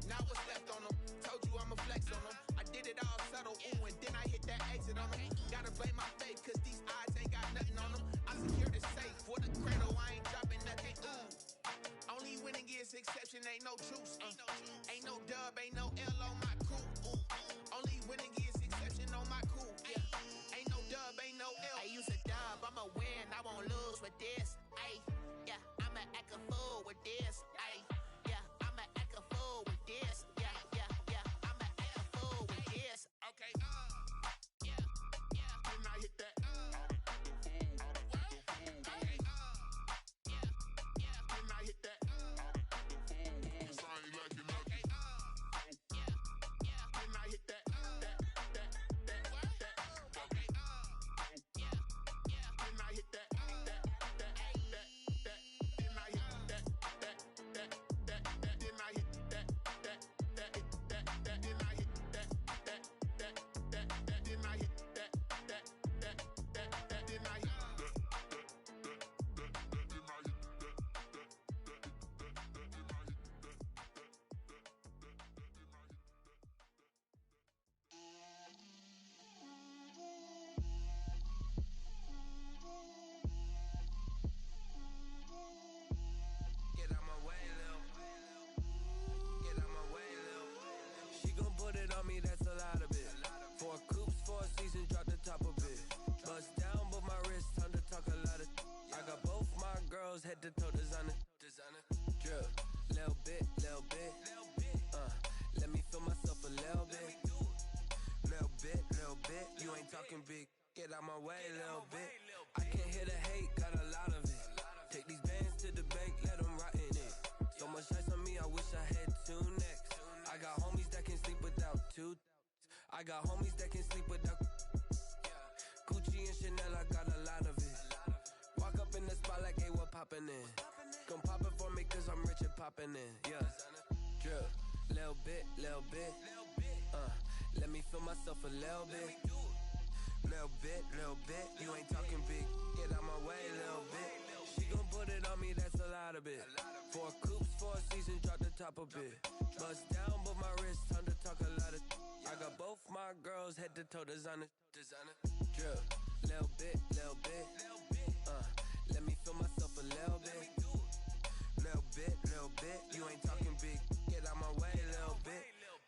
now what's left on them? Told you I'ma flex on them. I did it all subtle, ooh, and then I hit that exit on them. Gotta blame my faith, cause these odds ain't got nothing on them. I secure the safe for the cradle, I ain't dropping nothing. Only winning is exception, ain't no truce. Ain't no dub, ain't no L on my crew. Only winning is exception on my crew. Yeah. Ain't no dub, ain't no L. I use a dub, I'ma win, I won't lose with this. Ay, yeah, I'ma act a fool with this. Ay, yeah, I'ma act a fool with this. Yeah, yeah, yeah, I'ma act a fool with this. Okay, yeah, yeah. Then I hit that. Okay, yeah, yeah. Then I hit that. Cause I ain't like it, okay, yeah, yeah. Then I hit that. Okay, yeah, yeah. Then I hit that. Get out my way, Lil. Get out my way, Lil. She gon' put it on me, that's a lot of it. 4 coops, 4 seasons, drop the top of it. Bust down, but my wrist, time to talk a lot of. I got both my girls, head to toe designer. Drip, little bit, little bit. Let me feel myself a little bit. Little bit. You ain't talking big. Get out my way, little bit. I can't hear the hate, got a lot of it. Take these bands to the bank, let them rot in it. So much ice on me, I wish I had 2 necks. I got homies that can sleep without 2. I got homies that can sleep without. Gucci and Chanel, I got a lot of it. Walk up in the spot like, hey, what poppin' in? Gon' pop it for me, cause I'm rich and poppin' in. Yeah. Drip, little bit. Let me feel myself a little bit. Little bit. You ain't talking big. Get out my way, little bit. She gon' put it on me, that's a lot of it. 4 coops, 4 seasons, drop the top a bit. Bust down, but my wrist, time to talk a lot of. I got both my girls, head to toe designer. Drip, little bit. Let me feel myself a little bit. Little bit. You ain't talking big. Get out my way, little bit.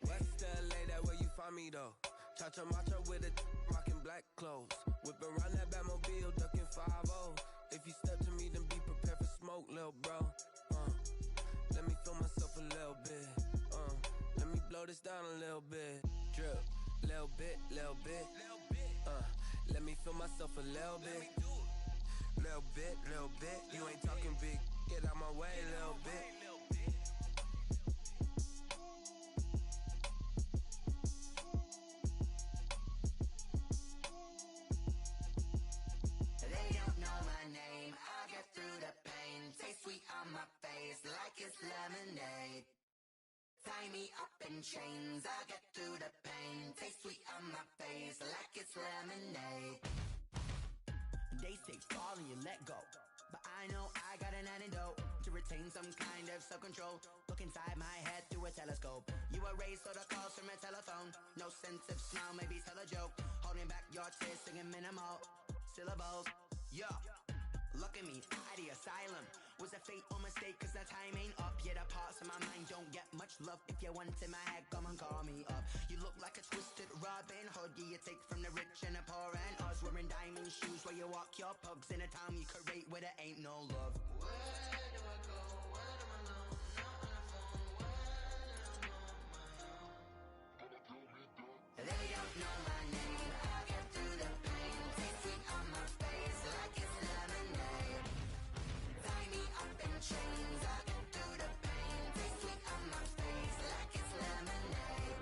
West LA, that where you find me though. Cha-cha matcha with a rockin' black clothes. Whip around that Batmobile, ducking 5-0. If you step to me, then be prepared for smoke, lil' bro. Let me feel myself a little bit. Let me blow this down a little bit. Drip, little bit. Let me feel myself a little bit. Little bit. You ain't talking big. Get out my way, little bit. They don't know my name. I get through the pain. Taste sweet on my face like it's lemonade. Tie me up in chains, I'll get through the pain. Taste sweet on my face like it's lemonade. They say fall and you let go, but I know I got an antidote to retain some kind of self-control. Look inside my head through a telescope. You erase all the calls from a telephone. No sense of smile, maybe tell a joke. Holding back your tears, singing minimal syllables. Yeah, look at me, out the asylum. Was a fate or mistake, cause the time ain't up. Yet the parts of my mind don't get much love. If you want in my head, come and call me up. You look like a twisted Robin Hood. Yeah, you take from the rich and the poor and us. Wearing diamond shoes where you walk your pugs in a town you create where there ain't no love. Where do I go? Where do I know? Not on the phone. Where do I know? They don't know my name. I'll get through the pain. Taste sweet on my face like it's lemonade. Tie me up in chains. I'll get through the pain. Taste sweet on my face like it's lemonade.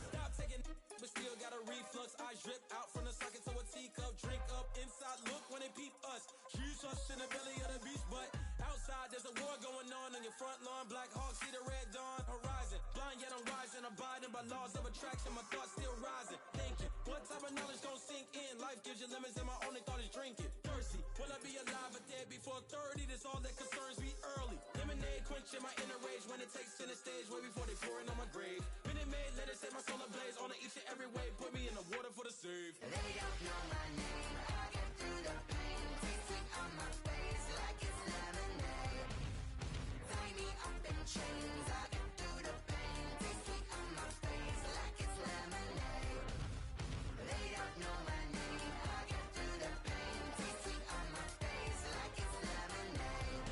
Stop taking, but still got a reflux. Eyes drip out from the socket to a teacup. Drink up inside, look when they peep us. Huge us in the belly of the beach, but outside there's a war going on your front lawn. Black Hawk, see the red dawn horizon. Blind yet I'm rising, abiding by laws of attraction. My thoughts still rising. Thinking, what type of knowledge gon' sink in? Life gives you lemons and my only thought is drinking. Thirsty, will I be alive or dead before 30? That's all that concerns me early. Lemonade quenching my inner rage when it takes center stage way before they pour it on my grave. Minute Maid, let it set my soul ablaze on each and every way. Put me in the water for the save. They don't know my name. I'll get through the pain. Taste sweet on my face like it's lemonade. Tie me up in chains. I'll get through the pain. Taste sweet on my face like it's lemonade. They don't know my name. I'll get through the pain. Taste sweet on my face like it's lemonade.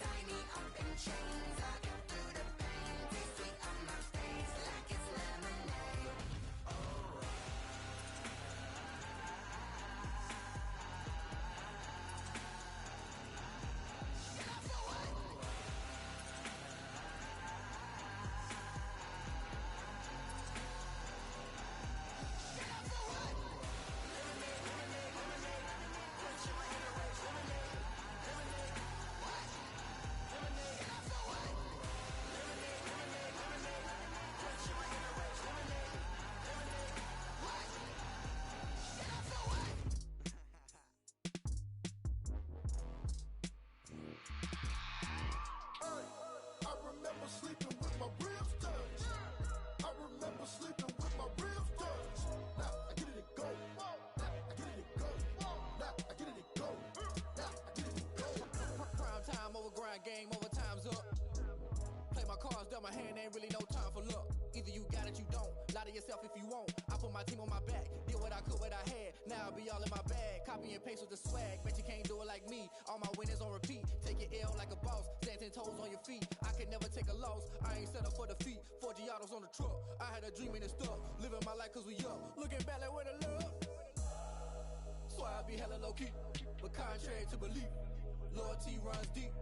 Tie me up in chains. I'll get through the pain. Taste sweet on my face like it's lemonade. I remember sleeping with my ribs touched. I remember sleeping with my ribs touched. Now I get it to go. Now I get it to go. Now I get it to go. Now I get it to go. Prime time over grind game, over time's up. Play my cards, dealt my hand, ain't really no time for luck. Either you got it, you don't. Lie to yourself if you won't. I put my team on my back, did what I could, what I had. Now I'll be all in my bag. Copy and paste with the swag. Bet you can't do it like me. All my winners on repeat. Take your L like a boss. Stand 10 toes on your feet. I can never take a loss. I ain't set up for defeat. 4 Giottos on the truck. I had a dream and it stuck. Living my life cause we up. Looking back like where the love. So I be hella low key. But contrary to belief, loyalty runs deep.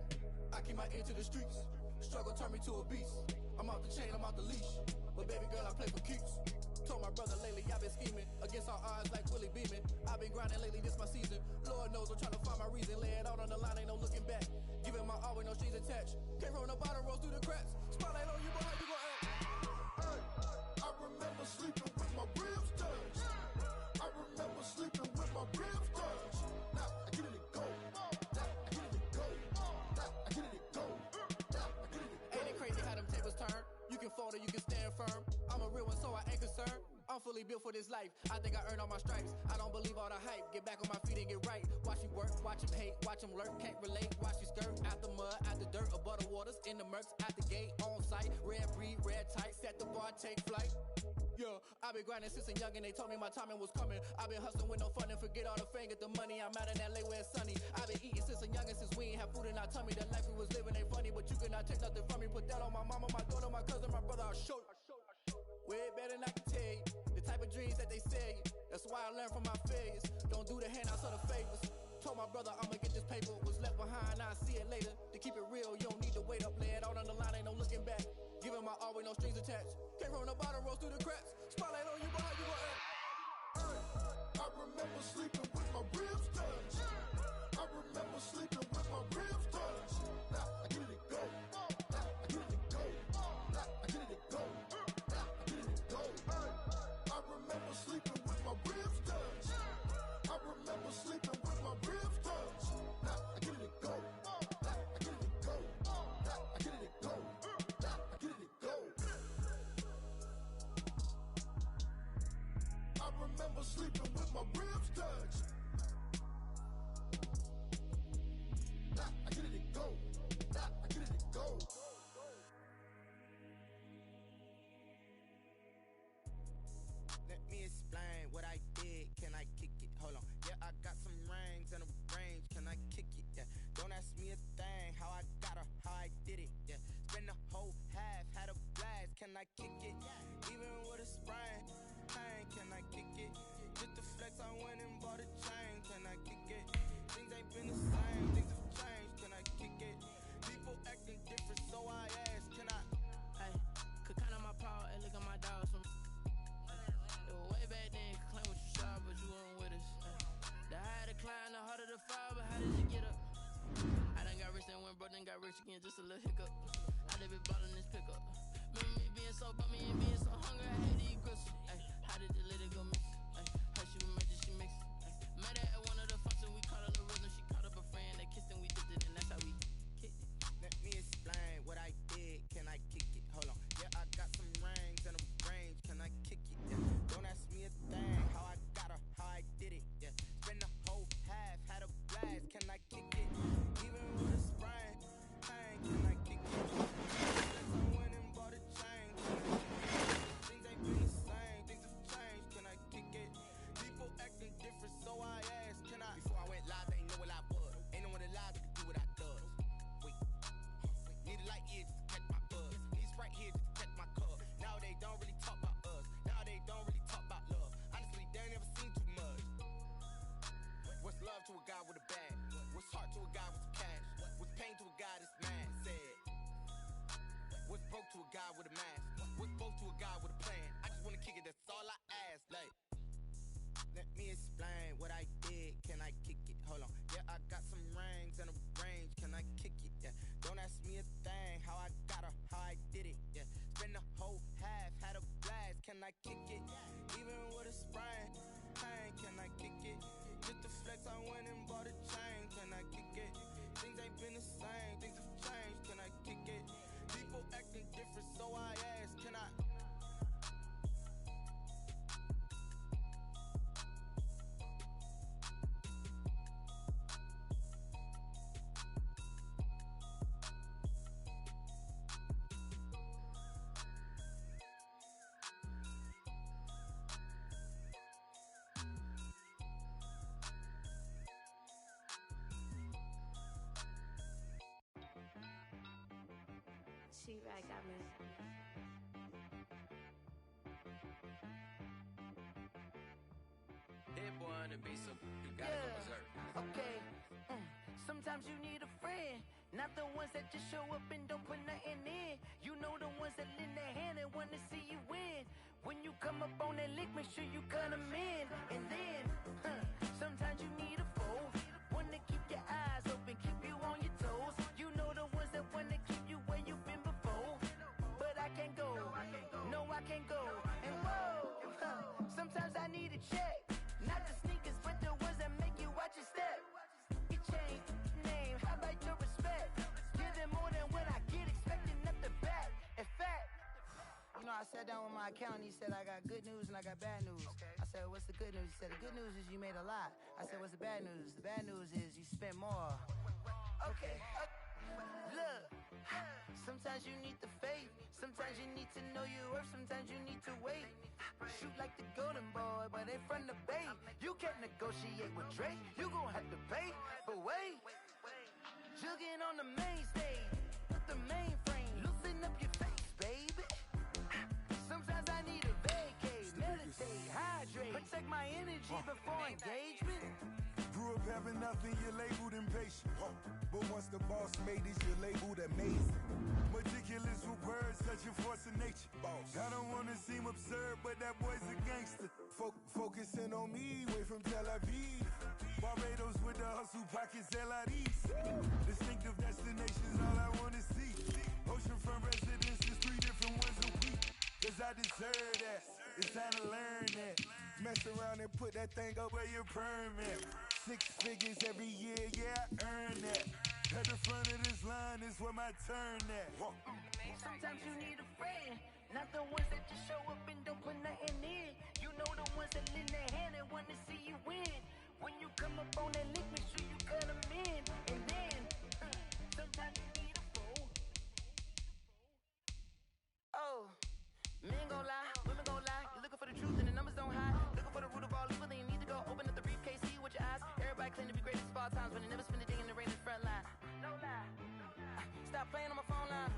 I keep my ear to the streets. Struggle turned me to a beast. I'm off the chain, I'm off the leash. But baby girl, I play for keeps. Told my brother lately, I've been scheming against all odds like Willie Beeman. I've been grinding lately, this my season. Lord knows I'm trying to find my reason. Lay it out on the line, ain't no looking back. Giving my all with no strings attached. Came from the bottom, rose through the cracks. Spotlight on you, but how you gon' act? Hey, I remember sleeping with my ribs touched. I remember sleeping with my ribs touched. Now I get it to go. Now I get it to go. Now I get it to go. Now I get it to go. Ain't it crazy how them tables turn? You can fold or you can stand firm. I'm a real one, so I ain't concerned. I'm fully built for this life. I think I earned all my stripes. I don't believe all the hype. Get back on my feet and get right. Watch you work, watch him hate, watch him lurk. Can't relate, watch you skirt. Out the mud, out the dirt, above the waters, in the murks, out the gate, on site. Red breed, red tight, set the bar, take flight. Yeah, I been grinding since a youngin', they told me my timing was coming. I been hustling with no fun and forget all the fame, get the money. I'm out in LA where it's sunny. I been eating since a youngin', since we ain't have food in our tummy. The life we was living ain't funny, but you cannot take nothing from me. Put that on my mama, my daughter, my cousin, my brother, I'll show you. Way better than I can tell you. The type of dreams that they sell you. That's why I learned from my failures. Don't do the handouts or the favors. Told my brother I'ma get this paper. Was left behind, I'll see it later. To keep it real, you don't need to wait up. Lay it out on the line, ain't no looking back. Giving my all with no strings attached. Came from the bottom, rose through the cracks. Spotlight on you, but how you gon' act? Hey, I remember sleeping with my ribs touched. I remember sleeping with my ribs touched. Now I get it to go. Now I get it to go. Now I the fire, but how did you get up? I done got rich and went broke, then got rich again, just a little hiccup. I done been ballin' this pickup. Remember me being so bummy and being so hungry, I had to eat grits. Ay, how did the lady go miss? Ay, how she was magic, she mixed. Met her at one of the functions, we caught her the rhythm. She caught up a friend, they kissed and we dipped it, and that's how we kicked it. Let me explain what I did. Can I kick it? Hold on. Yeah, I got some rings and a range. Can I kick it? Yeah. Don't ask me a thing. How I got her, how I did it. Yeah. Spend the whole half, had a blast. Can I kick it? Even with a sprain, pain. Can I kick it? Since I went and bought a chain. Things ain't been the same. Things have changed. Can I kick it? People acting different, so I asked. Can I? Before I went live, they ain't know what I was. Ain't no one alive that could do what I does. Need a light here just to catch my buzz. Need Sprite here just to catch my cup. Now they don't really talk about us. Now they don't really talk about love. Honestly, they ain't never seen too much. What's love to a guy with a bag? What's heart to a guy with some cash? What's pain to a guy that's mad? Said. What's broke to a guy with a mask? What's both to a guy with a plan? I just wanna kick it, that's all I ask. Like, let me explain what I did. Can I kick it? Hold on. Yeah, I got some rings and a range. Can I kick it? Yeah. Don't ask me a thing. How I got her, how I did it. Yeah. Spend the whole half, had a blast. Can I kick it? Even with a sprain, pain. Can I kick it? Just to flex, I went and bought a chain. Can I kick it? Things ain't been the same. Things have changed. Can I kick it? People acting different, so I ask. Can I? She-Rag got me. Hit boy on the beat, so you gotta go berserk. Okay. Sometimes you need a friend, not the ones that just show up and don't put nothing in. You know the ones that lend their hand and wanna see you win. When you come up on that lick, make sure you cut them in. And then, sometimes you need a foe, one to keep your eyes open, keep you on your toes. You know the ones that wanna keep you where you've been before. But I can't go, no I can't go. And whoa, sometimes I need a check. Not the sneakers, but the ones that make you watch your step. You change name, how about your respect? Give them more than what I get, expecting up the back. In fact, you know, I sat down with my accountant, he said I got good news and I got bad news. I said, what's the good news? He said, the good news is you made a lot. I said, what's the bad news? The bad news is you spent more. Okay, look, sometimes you need the faith. Sometimes you need to know your worth. Sometimes you need to wait. Shoot like the golden boy, but they from the bay. You can't negotiate with Drake. You gon' have to pay. But wait, jugging on the main stage with the mainframe. Loosen up your face, baby. Sometimes I need a vacate, meditate, hydrate, protect my energy before engagement. Grew up having nothing, you're labeled impatient. But once the boss made it, you're labeled amazing. Meticulous with words, such a force of nature. I don't wanna seem absurd, but that boy's a gangster. Focusing on me, way from Tel Aviv. Barbados with the hustle pockets, LIDs. Distinctive destinations, all I wanna see. Oceanfront residences, 3 different ones a week. Cause I deserve that, it's time to learn that. Mess around and put that thing up where your permit. 6 figures every year, yeah, I earn that. At the front of this line is where my turn at. Sometimes you need a friend, not the ones that just show up and don't put nothing in. You know the ones that lend their hand and wanna see you win. When you come up on that lick, make sure you cut them in. And then, sometimes you need a fool. Oh, men gon' lie, women gon' lie. You're looking for the truth and the numbers don't hide. Looking for the root of all evil, then you need to go open up the briefcase, see with your eyes. Everybody claim to be greatest of all times, but they never spend a day in the rain in the front line. No lie. Stop playing on my phone line.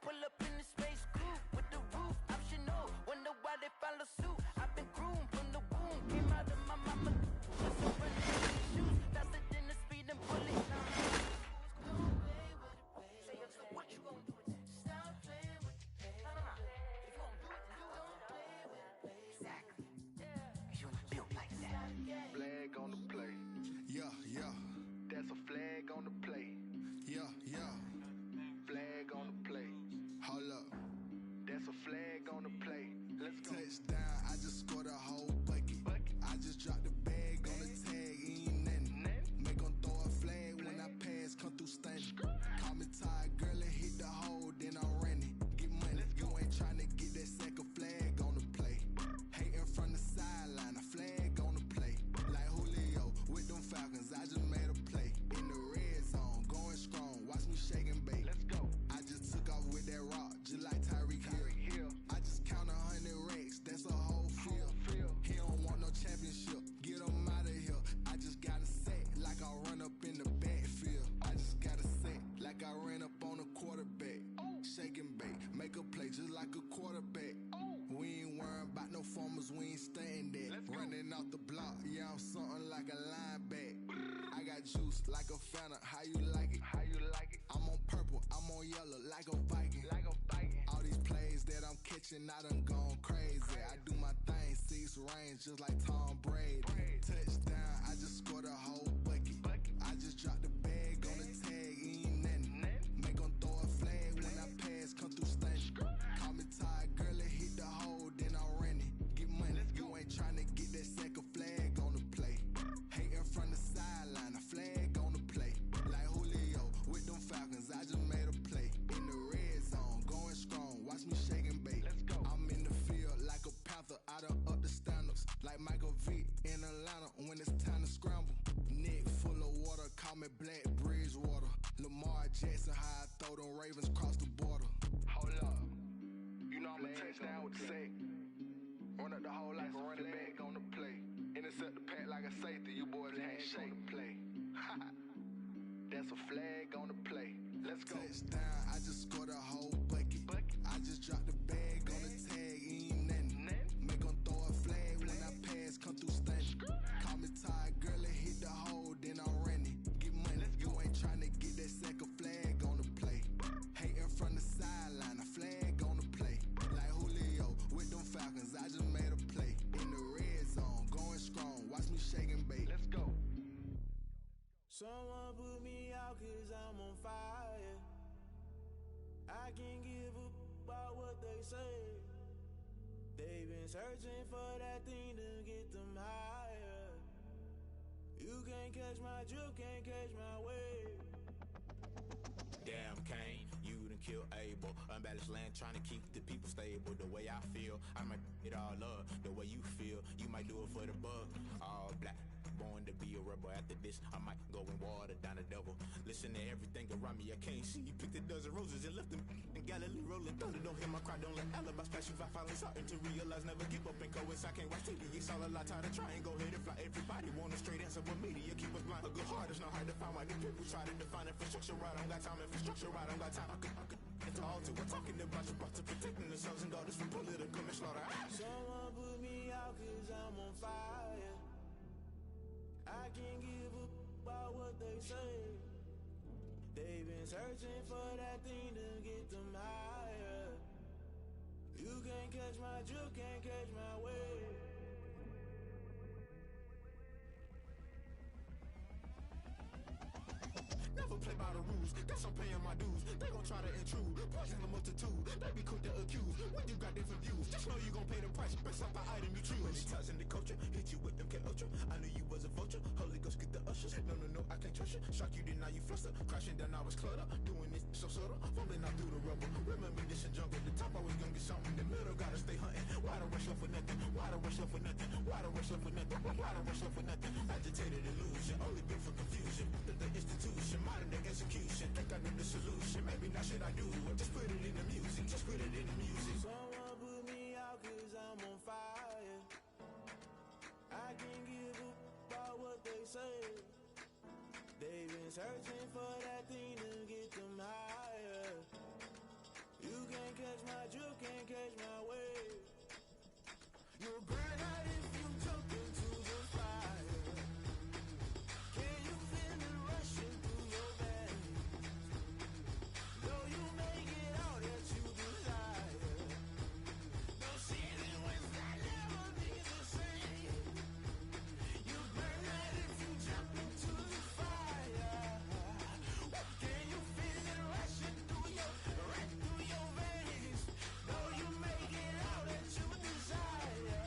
Pull up in the space coupe with the roof optional. Wonder why they follow suit. I've been groomed from the womb. Came out of my mama. Just so running in the shoes. Faster than the speed and bullet. So what you gon' do? Stop playing with the pain. If you gon' do it, then you don't play with it. Exactly. You ain't built like that. Flag on the play. shoes like a phantom. How you like it? How you like it? I'm on purple, I'm on yellow like a Viking. Like a Viking. All these plays that I'm catching, I done gone crazy. I do my thing, 6 range just like Tom Brady. Touchdown, I just scored a whole bucket. I just dropped the bag on the tag, ain't nothing. Make 'em throw a flag when I pass, come through stunning. Call me Ty Gurley, hit the hole, then I ran it. Get money, you ain't tryna get that second flag on the play. Hating from the sideline, a flag on the play. Like Julio with them Falcons, I just made a play. In the red zone, going strong, watch me shake and bake. I'm in the field like a panther, I done up the standards. Like Michael Vick in Atlanta when it's time to scramble. Neck full of water, call me Black Bridgewater. Lamar Jackson, how I throw them Ravens across the border. Hold up, you know I'm a touchdown with the sack. Run up the whole like a running back on the play. Intercept the pack like a safety, you boys ain't shake the play. That's a flag on the play. Let's go. Touchdown, I just scored a whole bucket. I just dropped the bag on the tag, ain't nothing. Make 'em throw a flag when I pass, come through stunning. Call me Ty Gurley, hit the hole, then I ran it. Get money, you ain't tryna get that second flag on the play. Hating from the sideline, a flag on the play. Like Julio with them Falcons, I just made a play. In the red zone, going strong, watch me shake and bake. Let's go. Someone put me out 'cause I'm on fire. I can't give up about what they say. They've been searching for that thing to get them higher. You can't catch my drift, can't catch my wave. Damn Kane, you done killed Abel. Unbalanced land trying to keep the people stable. The way I feel, I might it all up. The way you feel, you might do it for the bug. All black, born to be a rebel. After this, I might go and water down the devil. Listen to everything around me, I can't see. Picked a dozen roses and left them in Galilee rolling thunder. Don't hear my cry, don't let alibis pass you. I finally starting to realize, never give up and coincide. I can't watch TV, it's all a lot. Tired of trying, go ahead and fly. Everybody want a straight answer, but media keep us blind. A good heart is not hard to find. Why the people try to define infrastructure right? I don't got time, infrastructure right? I don't got time. I could it's all to we're talking about your to protecting the sons and daughters from political manslaughter. Someone put me out 'cause I'm on fire. I can't give up about what they say. They've been searching for that thing to get them higher. You can't catch my drift, can't catch my wave. Never play by the rules, guess I'm paying my dues. They gon' try to intrude, poison the multitude. They be quick to accuse, when you got different views. Just know you gon' pay the price, based off the item you choose. When they tossing the culture, hit you with them K-Ultra. I knew you was a vulture, Holy Ghost get the ushers. No, I can't trust you. Shock you, then now you fluster. Crashing down, I was cluttered. Doing this so subtle, fumbling out through the rubble. Remember this in jungle, the top always gonna get something. In the middle, gotta stay hunting. Why the rush left for nothing? Why the rush left for nothing? Why the rush left for nothing? Why the rush left for nothing? Agitated illusion, only built for confusion. The institution, modern day execution. Think I know the solution. Maybe not should I do it? Just put it in the music. Just put it in the music. Someone put me out 'cause I'm on fire. I can't give up about what they say. They've been searching for that thing to get them higher. You can't catch my drift, can't catch my wave. You'll burn out if you jump into the fire. Can you feel it rushing through your veins? Though you make it all that you desire. No season wins that never be the same. You burn out if you jump into the fire. Can you feel it rushing through your veins? Though you make it all that you desire.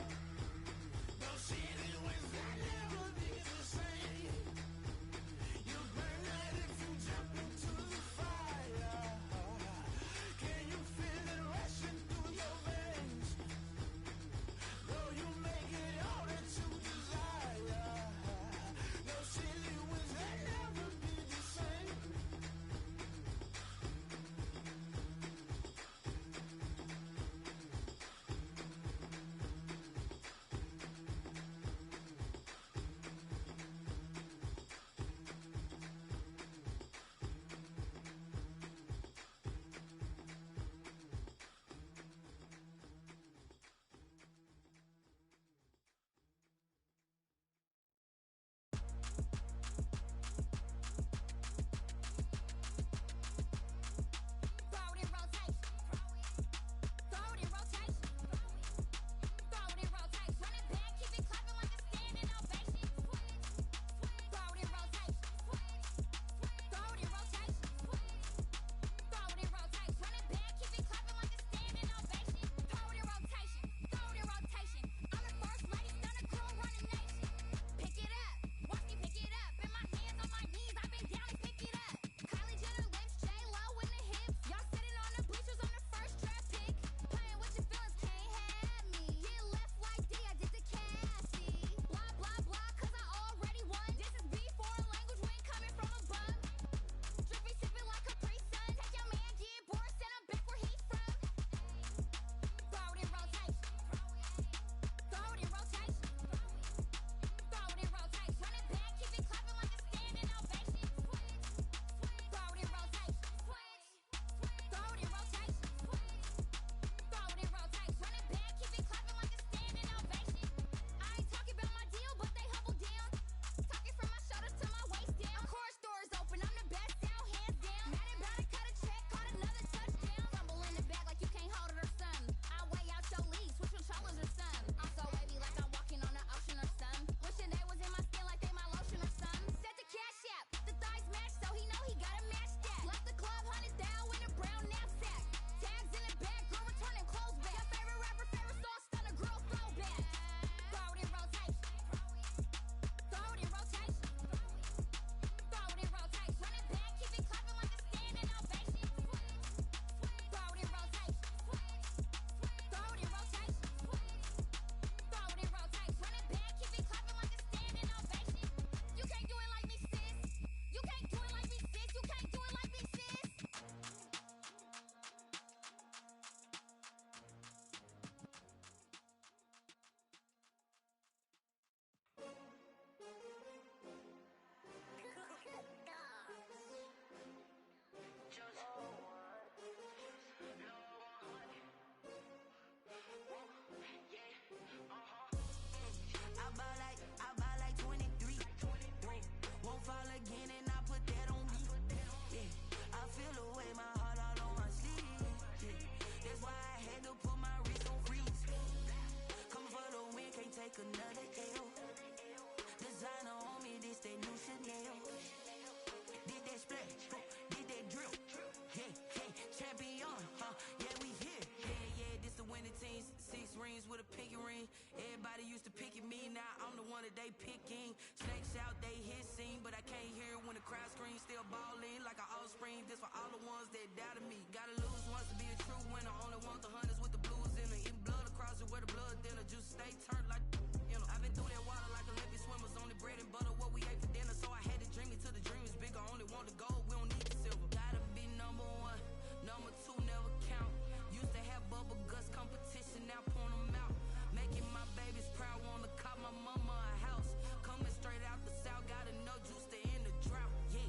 prayers for all the ones that doubted me. Gotta lose once to be a true winner. Only want the hunters with the blues in it. Eating blood across it where the blood thinner. Juice stay turned like, you know. I've been through that water like Olympic swimmers. Only bread and butter what we ate for dinner. So I had to dream it till the dream is bigger. Only want the gold, we don't need the silver. Gotta be number one. Number two never count. Used to have bubble guts competition, now point them out. Making my babies proud, wanna cop my mama a house. Coming straight out the south, gotta know juice to end the drought. Yeah.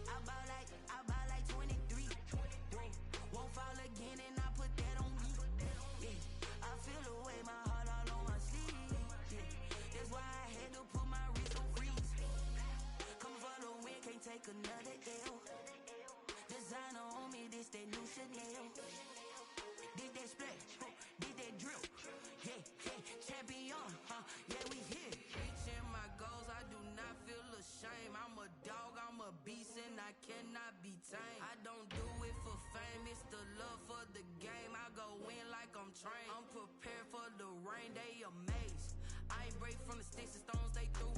I bought like 23. Won't fall again and I put that on me. Yeah. I feel the way, my heart all on my sleeve. Yeah. That's why I had to put my wrist on freeze. Come for the win, can't take another L. Designer on me, this that new Chanel. This that splash, this that drill. Yeah, yeah, champion, yeah, we here. Reaching my goals, I do not feel ashamed. I'm a dog, I'm a beast, and I cannot be tamed. I don't do it for fame, it's the love for the game. I go in like I'm trained. I'm prepared for the rain, they amazed. I ain't break from the sticks and stones they threw.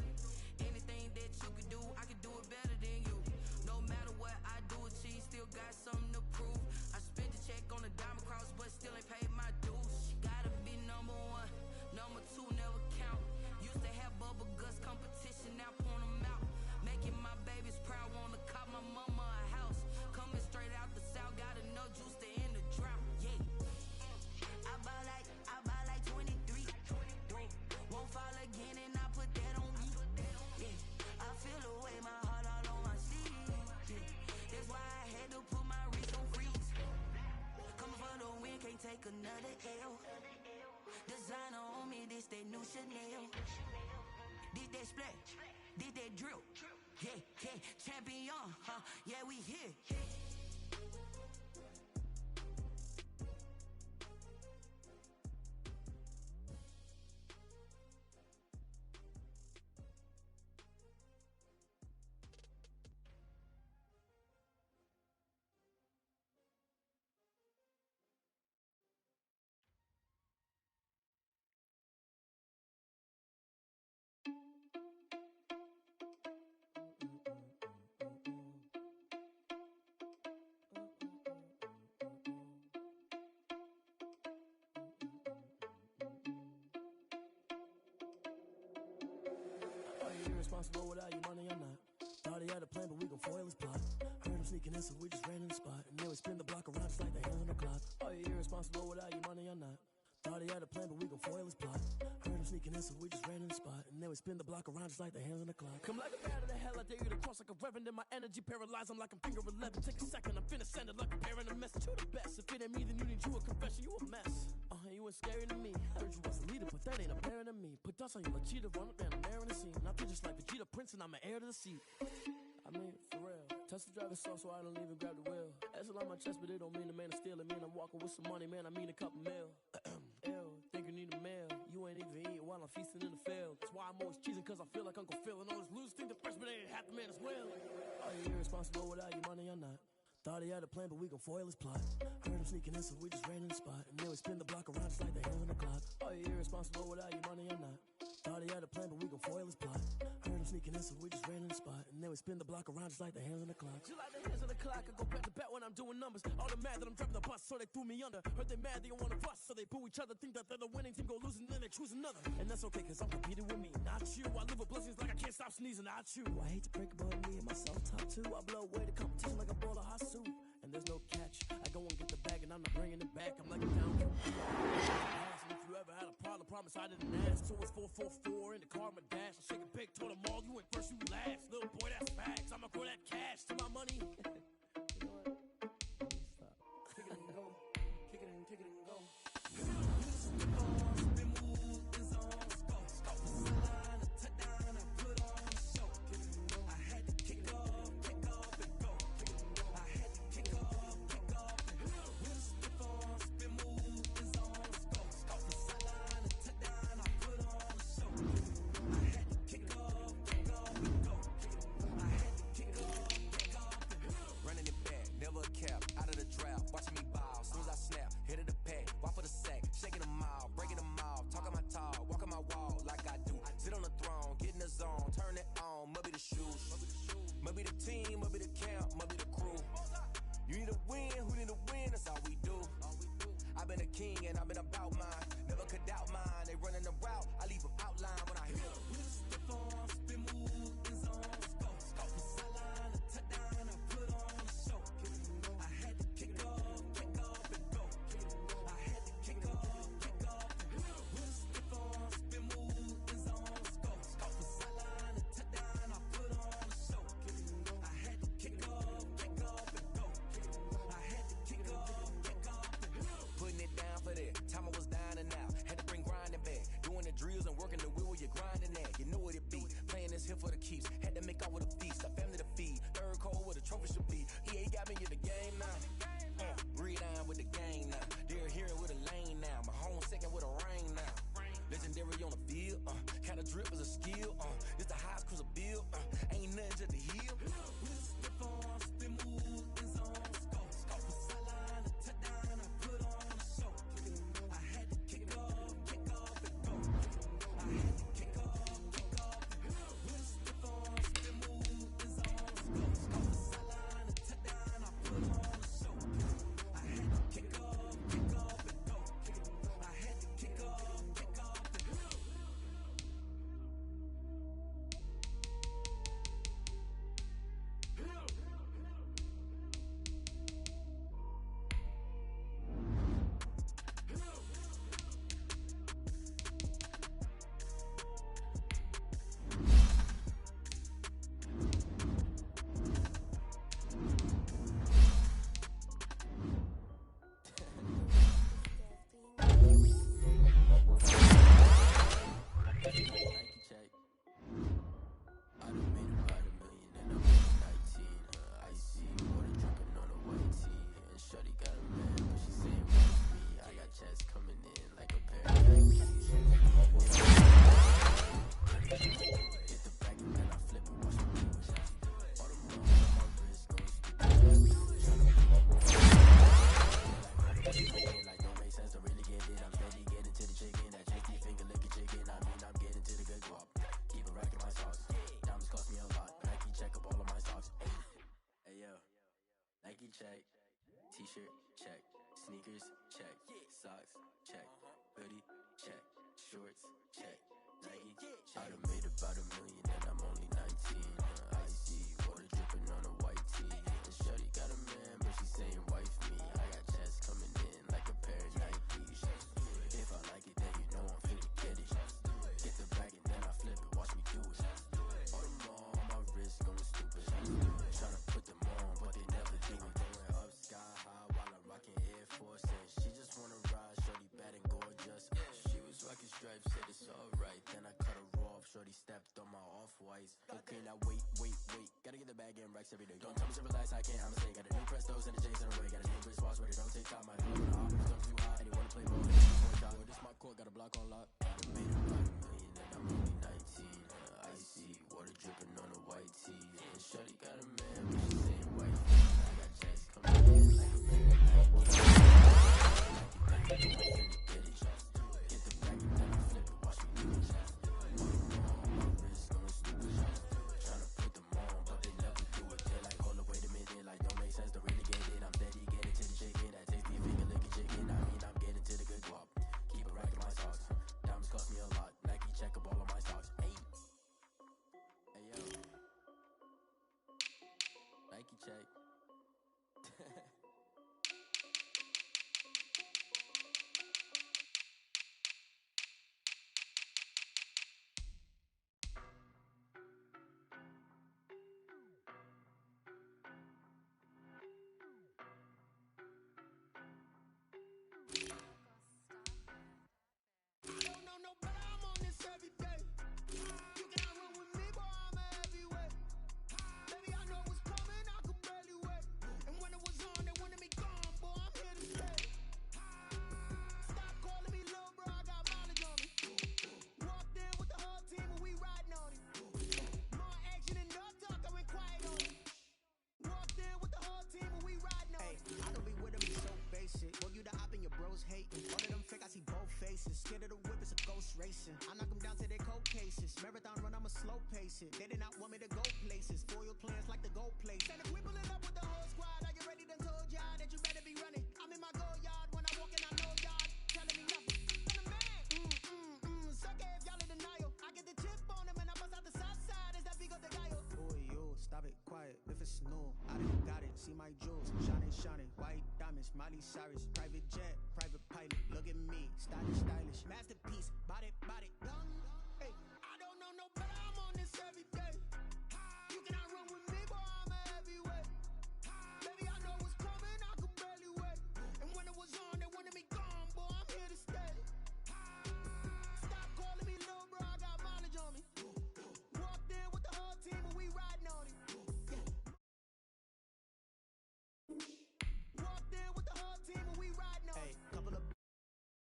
Anything that you could do, I could do it better than you. No matter what I do, achieve, still got something to prove. I spent the check on the diamond cross, but still ain't paid my dues. Gotta be number one, number two never count. Used to have bubble guts competition, now point them out. Making my babies proud, wanna cop my mama a house. Coming straight out the south, gotta know juice to end the drought. Yeah. I bought like 23. Won't fall again and I put that on me. Yeah. I feel the way, my heart all on my sleeve. Yeah. That's why I had to put my wrist on freeze. Coming for the win, can't take another L. Designer on me, this that new Chanel. This that splash, this that drill. Yeah, yeah, champion, yeah, we here. Irresponsible without your money or not. Thought he had a plan, but we gon' foil his plot. Heard him sneaking in, so we just ran in the spot. And then we spin the block around just like the hands on the clock. Are you irresponsible without your money or not? Thought he had a plan, but we gon' foil his plot. Heard him sneaking in, so we just ran in the spot. And then we spin the block around just like the hands on the clock. Come like a bat of the hell, I dare you to cross like a reverend. And my energy paralyzed, I'm like I'm finger 11. Take a second, I'm finna send it like a parent a message. You the best, if it ain't me, then you need you a confession. You a mess, you ain't scary to me. Heard you was a leader, but that ain't apparent to me. Put dust on you like cheetah, run up and I'm airing the scene. I feel just like Vegeta Prince and I'm an heir to the seat. I mean, for real. Touch the driver's soft so I don't even grab the wheel. That's on my chest, but it don't mean the man is stealing. Mean I'm walking with some money, man, I mean a couple mil. Ew, think you need a meal. You ain't even eating while I'm feasting in the field. That's why I'm always cheesing, cause I feel like Uncle Phil. And all those losers think the freshman ain't half the man as well. Are you irresponsible without your money or not? Thought he had a plan, but we gon' foil his plot. Heard him sneaking in, so we just ran in the spot. And then we spin the block around just like the hands on the clock. Are you irresponsible without your money or not? Thought he had a plan, but we gon' foil his plot. Heard him sneaking in, so we just ran in the spot. And then we spin the block around just like the hands on the clock. Just like the hands on the clock, I go back to back when I'm doing numbers. All the mad that I'm driving the bus, so they threw me under. Heard they mad, they don't wanna bust, so they boo each other. Think that they're the winning team, go losing, then they choose another. And that's okay, cause I'm competing with me, not you. I live with blessings like I can't stop sneezing, not you. I hate to break it, but me and myself top two. I blow away the competition like a bowl of hot soup. And there's no catch. I go and get the bag and I'm not bringing it back. I'm like a down. And if you ever had a problem, promise I didn't ask. So it's 444 in the car, my dash. I shake a big, told them all, you went first, you last. Little boy, that's facts. I'ma grow that cash to my money. You know what? Stop. Kick it and go. Kick it and kick it and go. Spin move, is on, let's go. Line, a touchdown, I put on a show. I had to kick off and go. I had to kick off and go. With a stiff on, spin move, is on, let's go. Sideline, a touchdown, I put on a show. I had to kick off and go. check. T-shirt, check. Sneakers, check. Socks, check. Hoodie, check. Shorts, check. Nike, I done made about $1 million and I'm only 19. Icy, water dripping on a white tee. And shorty got a man, but she saying wife me. I got checks coming in like a pair of Nikes. If I like it, then you know I'm finna get it. Get the bag and then I flip it, watch me do it. All them on my wrist going stupid. Tryna put them on, but they never do it. Going up sky high while I'm rocking Air Forces. She just wanna ride, shorty bad and gorgeous. She was rocking stripes, said it's alright. Then I cut her off, shorty stepped on my off-whites. Okay, now wait. Gotta get the bag and racks every day. Don't tell me to relax, I can't, I'ma say. Got a new Prestos and the J's in the way. Got a new Chris Watch, but it don't take time. My head on the don't too high, and they wanna play ball. This my court, got a block on lock. I done made about $1 million and I'm only 19. Icy, water dripping on a white tee. And shorty got a man, but she saying white. I got checks coming in like a pair of Nikes. Get the bag and then I flip it, watch me do it. On my wrist going stupid. Tryna put them on, but they never do it. They're like, hold up, wait a minute, like don't make sense to really get it. I'm steady getting to the chicken, that tasty finger licking chicken. I mean, I'm getting to the good guap. Keep a rack in my socks. Diamonds cost me a lot. Nike check up all of my stocks. Hey yo, Nike check. Don't know no better, I'm on this every day. You cannot run with me, boy, I'm a heavyweight. Baby, I know what's coming, I could barely wait. And when it was on, they wanted me gone, boy, I'm here to stay. Stop calling me little bro, I got mileage on me. Walked in with the whole team and we riding on it. More action and no talk, I went quiet on it. Walked in with the whole team and we riding on it. I don't be with them, so basic. Boy, you the op and your bros hating. All of them fake, I see both faces. Scared of the whip, it's a ghost racing. I knock them down to their cold cases. Marathon run, I'ma slow pace it. They did not want me to go places. Foil plans like the gold place. And if we pulling up with the whole squad, are you ready? Done told y'all that you better be running. I'm in my go yard when I walk in, I know y'all telling me nothing. I'm the man. Suck it if y'all in denial. I get the chip on him and I bust out the south side. Is that Vigo de Gallo? Boy, yo, stop it, quiet. If it's new, I done got it. See my jewels, shining. White diamonds, Miley Cyrus. Private jet, private pilot. Look at me, stylish. Masterpiece, body.